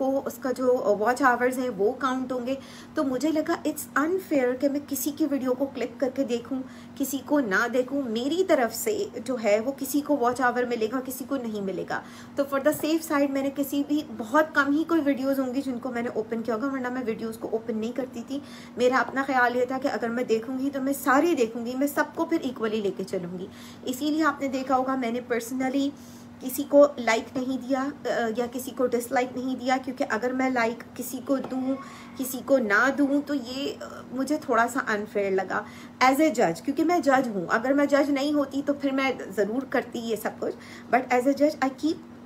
उसका जो वॉच आवर्स हैं वो काउंट होंगे। तो मुझे लगा इट्स अनफेयर कि मैं किसी की वीडियो को क्लिक करके देखूं, किसी को ना देखूं। मेरी तरफ से जो है वो किसी को वॉच आवर मिलेगा, किसी को नहीं मिलेगा। तो फॉर द सेफ साइड मैंने किसी भी, बहुत कम ही कोई वीडियोस होंगी जिनको मैंने ओपन किया होगा, वरना मैं वीडियोस को ओपन नहीं करती थी। मेरा अपना ख्याल ये था कि अगर मैं देखूंगी तो मैं सारी देखूंगी, मैं सबको फिर इक्वली लेके चलूंगी। इसीलिए आपने देखा होगा मैंने पर्सनली किसी को लाइक नहीं दिया या किसी को डिसलाइक नहीं दिया, क्योंकि अगर मैं लाइक किसी को दूं किसी को ना दूं तो ये मुझे थोड़ा सा अनफेयर लगा एज ए जज, क्योंकि मैं जज हूँ। अगर मैं जज नहीं होती तो फिर मैं ज़रूर करती ये सब कुछ, बट एज ए जज I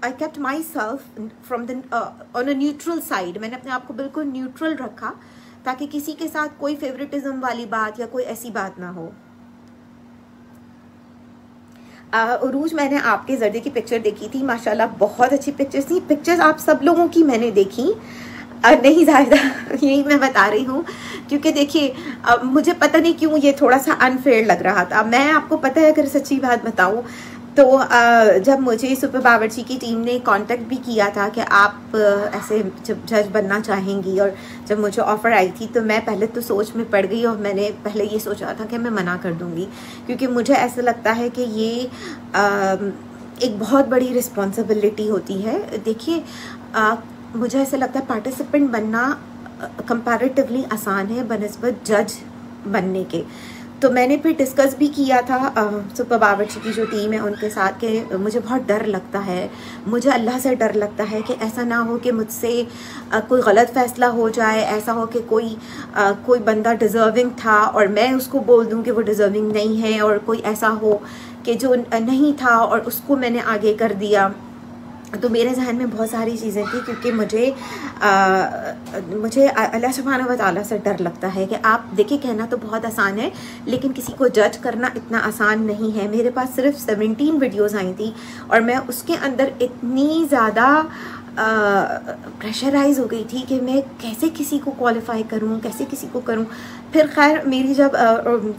kept my self from the on a neutral side. मैंने अपने आप को बिल्कुल न्यूट्रल रखा ताकि किसी के साथ कोई फेवरेटिज्म वाली बात या कोई ऐसी बात ना हो। उरूज, मैंने आपके जर्दे की पिक्चर देखी थी, माशाल्लाह बहुत अच्छी पिक्चर्स थी। पिक्चर्स आप सब लोगों की मैंने देखी नहीं ज़्यादा यही मैं बता रही हूँ, क्योंकि देखिए मुझे पता नहीं क्यों ये थोड़ा सा अनफेयर लग रहा था। मैं आपको पता है, अगर सच्ची बात बताऊँ तो जब मुझे सुपर बावर्ची की टीम ने कांटेक्ट भी किया था कि आप ऐसे जब जज बनना चाहेंगी, और जब मुझे ऑफ़र आई थी तो मैं पहले तो सोच में पड़ गई और मैंने पहले ये सोचा था कि मैं मना कर दूंगी, क्योंकि मुझे ऐसा लगता है कि ये एक बहुत बड़ी रिस्पॉन्सिबिलिटी होती है। देखिए मुझे ऐसा लगता है पार्टिसिपेंट बनना कंपैरेटिवली आसान है बनिस्बत जज बनने के। तो मैंने फिर डिस्कस भी किया था सुपर बावर्ची की जो टीम है उनके साथ कि मुझे बहुत डर लगता है, मुझे अल्लाह से डर लगता है कि ऐसा ना हो कि मुझसे कोई गलत फ़ैसला हो जाए, ऐसा हो कि कोई बंदा डिज़र्विंग था और मैं उसको बोल दूं कि वो डिज़र्विंग नहीं है, और कोई ऐसा हो कि जो नहीं था और उसको मैंने आगे कर दिया। तो मेरे जहन में बहुत सारी चीज़ें थी, क्योंकि मुझे अल्लाह सुब्हानहू व तआला से डर लगता है कि आप देखिए, कहना तो बहुत आसान है लेकिन किसी को जज करना इतना आसान नहीं है। मेरे पास सिर्फ 17 वीडियोस आई थी और मैं उसके अंदर इतनी ज़्यादा प्रेशराइज हो गई थी कि मैं कैसे किसी को क्वालिफाई करूं, कैसे किसी को करूं। फिर खैर मेरी जब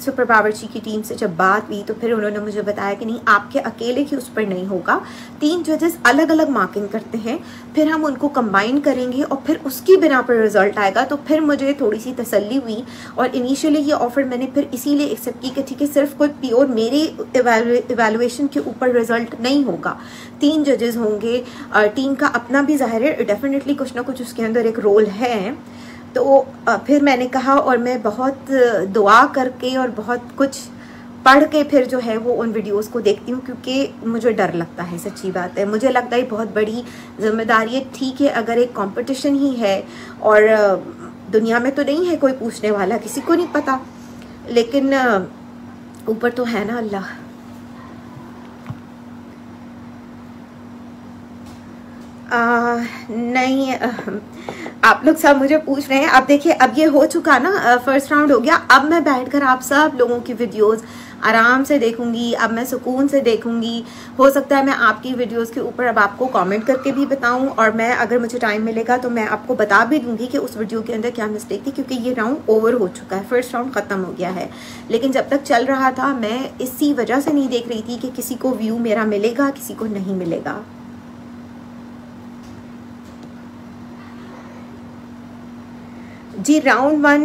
सुपर बावर्ची की टीम से जब बात हुई तो फिर उन्होंने मुझे बताया कि नहीं, आपके अकेले की उस पर नहीं होगा, 3 जजेस अलग अलग मार्किंग करते हैं, फिर हम उनको कंबाइन करेंगे और फिर उसकी बिना पर रिजल्ट आएगा। तो फिर मुझे थोड़ी सी तसल्ली हुई और इनिशियली ये ऑफर मैंने फिर इसीलिए एक्सेप्ट की कि ठीक है, सिर्फ कोई प्योर मेरे इवेलुएशन के ऊपर रिजल्ट नहीं होगा, 3 जजेस होंगे, टीम का अपना भी ज़ाहिर है डेफिनेटली कुछ ना कुछ उसके अंदर एक रोल है। तो फिर मैंने कहा, और मैं बहुत दुआ करके और बहुत कुछ पढ़ के फिर जो है वो उन वीडियोस को देखती हूँ, क्योंकि मुझे डर लगता है, सच्ची बात है। मुझे लगता है बहुत बड़ी जिम्मेदारी है। ठीक है, अगर एक कंपटीशन ही है और दुनिया में तो नहीं है कोई पूछने वाला, किसी को नहीं पता, लेकिन ऊपर तो है ना अल्लाह। नहीं, आप लोग सब मुझे पूछ रहे हैं। अब देखिए, अब ये हो चुका ना, फर्स्ट राउंड हो गया। अब मैं बैठकर आप सब लोगों की वीडियोस आराम से देखूंगी, अब मैं सुकून से देखूंगी। हो सकता है मैं आपकी वीडियोस के ऊपर अब आपको कमेंट करके भी बताऊं, और मैं अगर मुझे टाइम मिलेगा तो मैं आपको बता भी दूंगी कि उस वीडियो के अंदर क्या मिस्टेक थी, क्योंकि ये राउंड ओवर हो चुका है, फर्स्ट राउंड ख़त्म हो गया है। लेकिन जब तक चल रहा था मैं इसी वजह से नहीं देख रही थी कि किसी को व्यू मेरा मिलेगा, किसी को नहीं मिलेगा। जी, राउंड 1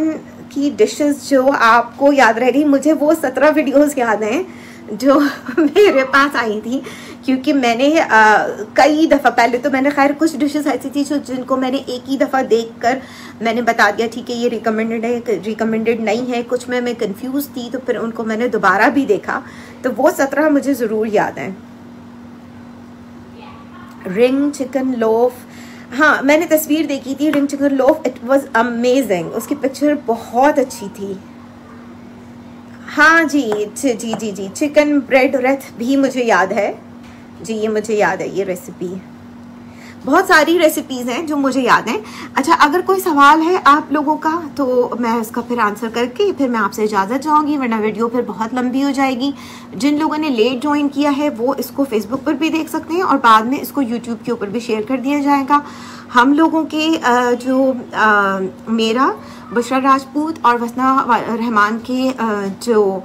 की डिशेस जो आपको याद रह गई, मुझे वो 17 वीडियोस याद हैं जो मेरे पास आई थी, क्योंकि मैंने कई दफ़ा, पहले तो मैंने खैर कुछ डिशेस ऐसी थी जिनको मैंने एक ही दफ़ा देखकर मैंने बता दिया ठीक है ये रिकमेंडेड है, रिकमेंडेड नहीं है। कुछ में मैं कंफ्यूज थी तो फिर उनको मैंने दोबारा भी देखा, तो वो 17 मुझे ज़रूर याद हैं। रिंग चिकन लोफ, हाँ, मैंने तस्वीर देखी थी ring chicken loaf, it was amazing, उसकी पिक्चर बहुत अच्छी थी। हाँ जी जी जी जी जी, चिकन ब्रेड रेथ भी मुझे याद है जी, ये मुझे याद है ये रेसिपी। बहुत सारी रेसिपीज़ हैं जो मुझे याद हैं। अच्छा, अगर कोई सवाल है आप लोगों का तो मैं उसका फिर आंसर करके फिर मैं आपसे इजाज़त चाहूँगी, वरना वीडियो फिर बहुत लंबी हो जाएगी। जिन लोगों ने लेट ज्वाइन किया है वो इसको फेसबुक पर भी देख सकते हैं और बाद में इसको यूट्यूब के ऊपर भी शेयर कर दिया जाएगा। हम लोगों के मेरा बुशरा राजपूत और वसना रहमान के जो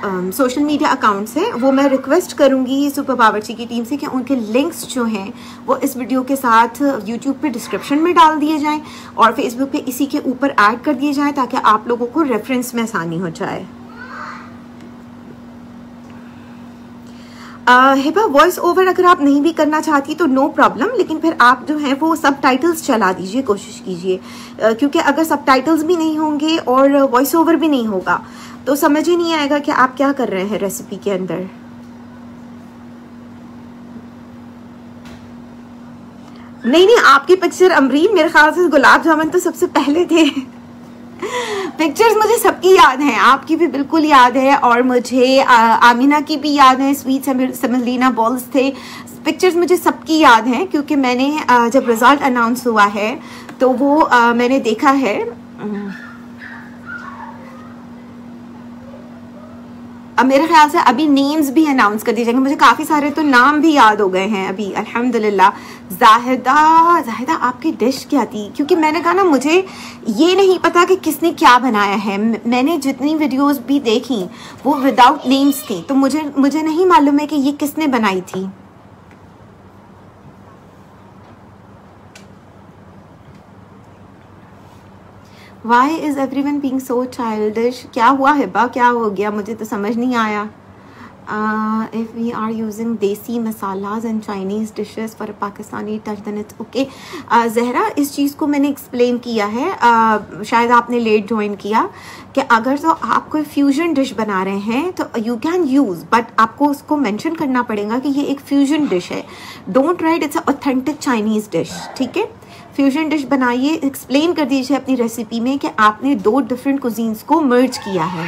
सोशल मीडिया अकाउंट्स हैं वो मैं रिक्वेस्ट करूंगी सुपर बावर्ची की टीम से कि उनके लिंक्स जो हैं वो इस वीडियो के साथ यूट्यूब पे डिस्क्रिप्शन में डाल दिए जाएं और फेसबुक पे इसी के ऊपर ऐड कर दिए जाएं ताकि आप लोगों को रेफरेंस में आसानी हो जाए। हिबा, वॉइस ओवर अगर आप नहीं भी करना चाहती तो नो प्रॉब्लम, लेकिन फिर आप जो है वो सब टाइटल्स चला दीजिए, कोशिश कीजिए, क्योंकि अगर सब टाइटल्स भी नहीं होंगे और वॉइस ओवर भी नहीं होगा तो समझ ही नहीं आएगा कि आप क्या कर रहे हैं रेसिपी के अंदर। नहीं, आपकी पिक्चर अमरीन, मेरे ख्याल से गुलाब जामुन तो सबसे पहले थे। पिक्चर्स मुझे सबकी याद हैं, आपकी भी बिल्कुल याद है और मुझे आमिना की भी याद है, स्वीट सेमेलिना बॉल्स थे। पिक्चर्स मुझे सबकी याद हैं क्योंकि मैंने जब रिजल्ट अनाउंस हुआ है तो वो मैंने देखा है। अब मेरे ख्याल से अभी नेम्स भी अनाउंस कर दिए जाएंगे, मुझे काफ़ी सारे तो नाम भी याद हो गए हैं अभी, अल्हम्दुलिल्लाह। जाहिदा आपकी डिश क्या थी? क्योंकि मैंने कहा ना मुझे ये नहीं पता कि किसने क्या बनाया है, मैंने जितनी वीडियोस भी देखी वो विदाउट नेम्स थी, तो मुझे नहीं मालूम है कि ये किसने बनाई थी। Why is everyone being so childish? क्या हुआ हिबा, क्या हो गया, मुझे तो समझ नहीं आया। If we are using देसी masalas and Chinese dishes for a Pakistani touch then it's okay. Zahra, इस चीज़ को मैंने एक्सप्लेन किया है, शायद आपने लेट ज्वाइन किया, कि अगर तो आप कोई फ्यूजन डिश बना रहे हैं तो यू कैन यूज़, बट आपको उसको मेंशन करना पड़ेगा कि ये एक फ्यूजन डिश है। Don't write it's a authentic Chinese dish, ठीक है। फ्यूजन डिश बनाइए, एक्सप्लेन कर दीजिए अपनी रेसिपी में कि आपने 2 डिफरेंट कुजीन्स को मर्ज किया है।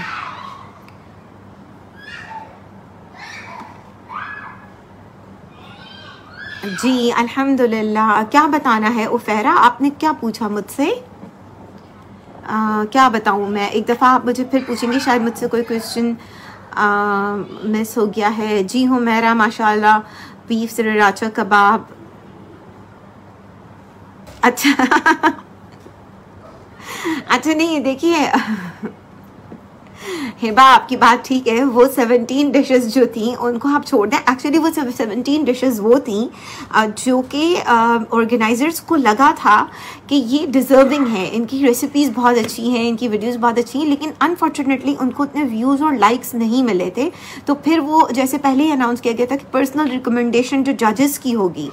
जी अल्हम्दुलिल्लाह। क्या बताना है उफेरा, आपने क्या पूछा मुझसे? क्या बताऊं मैं, एक दफ़ा आप मुझे फिर पूछेंगे शायद मुझसे कोई क्वेश्चन मिस हो गया है। जी हुमैरा माशाल्लाह, बीफ सराचा कबाब, अच्छा अच्छा, नहीं देखिए हिबा आपकी बात ठीक है, वो 17 डिशेस जो थी उनको आप छोड़ दें। एक्चुअली वो 17 डिशेस वो थी जो कि ऑर्गेनाइजर्स को लगा था कि ये डिज़र्विंग है, इनकी रेसिपीज़ बहुत अच्छी हैं, इनकी वीडियोस बहुत अच्छी हैं, लेकिन अनफॉर्चुनेटली उनको इतने व्यूज़ और लाइक्स नहीं मिले थे। तो फिर वो जैसे पहले ही अनाउंस किया गया था कि पर्सनल रिकमेंडेशन जो जजेस की होगी,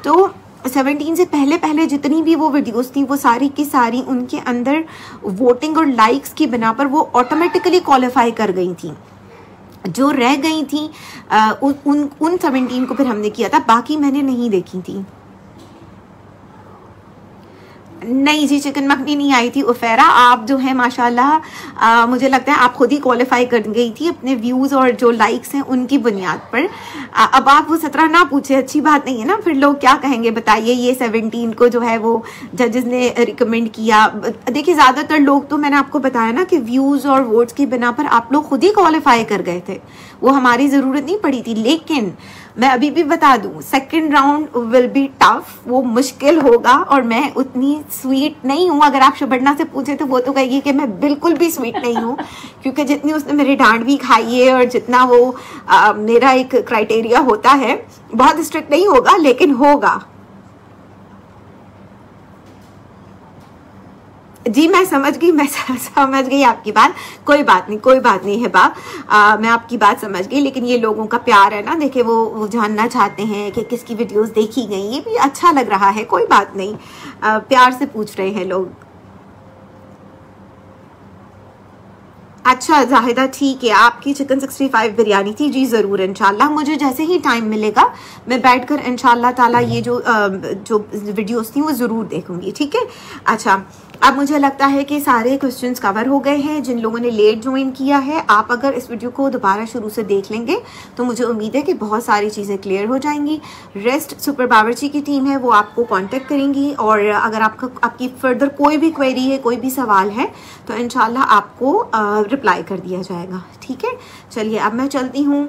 तो 17 से पहले जितनी भी वो वीडियोस थी वो सारी की सारी उनके अंदर वोटिंग और लाइक्स की बिना पर वो ऑटोमेटिकली क्वालिफाई कर गई थी। जो रह गई थी उन 17 को फिर हमने किया था, बाकी मैंने नहीं देखी थी। नहीं जी, चिकन मखनी नहीं आई थी उफेरा, आप जो है माशाल्लाह मुझे लगता है आप खुद ही क्वालिफाई कर गई थी अपने व्यूज़ और जो लाइक्स हैं उनकी बुनियाद पर। अब आप वो 17 ना पूछे, अच्छी बात नहीं है ना, फिर लोग क्या कहेंगे बताइए। ये 17 को जो है वो जजेस ने रिकमेंड किया। देखिए ज़्यादातर लोग तो मैंने आपको बताया ना कि व्यूज़ और वोट्स की बिना पर आप लोग खुद ही क्वालिफाई कर गए थे, वो हमारी ज़रूरत नहीं पड़ी थी। लेकिन मैं अभी भी बता दूं, second round will be tough, वो मुश्किल होगा और मैं उतनी स्वीट नहीं हूँ। अगर आप शबन्ना से पूछे तो वो तो कहेगी कि मैं बिल्कुल भी स्वीट नहीं हूँ, क्योंकि जितनी उसने मेरी डांट भी खाई है और जितना वो मेरा एक क्राइटेरिया होता है, बहुत स्ट्रिक्ट नहीं होगा लेकिन होगा। जी मैं समझ गई आपकी बात, कोई बात नहीं है बाप, मैं आपकी बात समझ गई। लेकिन ये लोगों का प्यार है ना, देखिए वो जानना चाहते हैं कि किसकी वीडियोस देखी गई, ये भी अच्छा लग रहा है, कोई बात नहीं, प्यार से पूछ रहे हैं लोग। अच्छा जाहिदा ठीक है, आपकी चिकन 65 बिरयानी थी जी, ज़रूर इंशाल्लाह मुझे जैसे ही टाइम मिलेगा मैं बैठकर इंशाल्लाह ताला ये जो वीडियोस थी वो ज़रूर देखूंगी, ठीक है। अच्छा अब मुझे लगता है कि सारे क्वेश्चंस कवर हो गए हैं। जिन लोगों ने लेट ज्वाइन किया है, आप अगर इस वीडियो को दोबारा शुरू से देख लेंगे तो मुझे उम्मीद है कि बहुत सारी चीज़ें क्लियर हो जाएंगी। रेस्ट सुपर बावर्ची की टीम है, वो आपको कांटेक्ट करेंगी, और अगर आपकी फर्दर कोई भी क्वेरी है, कोई भी सवाल है तो इंशाल्लाह आपको रिप्लाई कर दिया जाएगा, ठीक है। चलिए अब मैं चलती हूँ,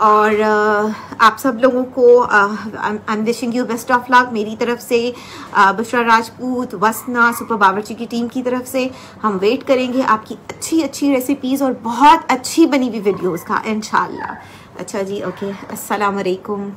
और आप सब लोगों को I am wishing you best of luck मेरी तरफ से, बुशरा राजपूत, वसना, सुपर बावर्ची की टीम की तरफ से। हम वेट करेंगे आपकी अच्छी अच्छी रेसिपीज़ और बहुत अच्छी बनी हुई वीडियोज़ का इंशाल्लाह। अच्छा जी, ओके, अस्सलाम वालेकुम।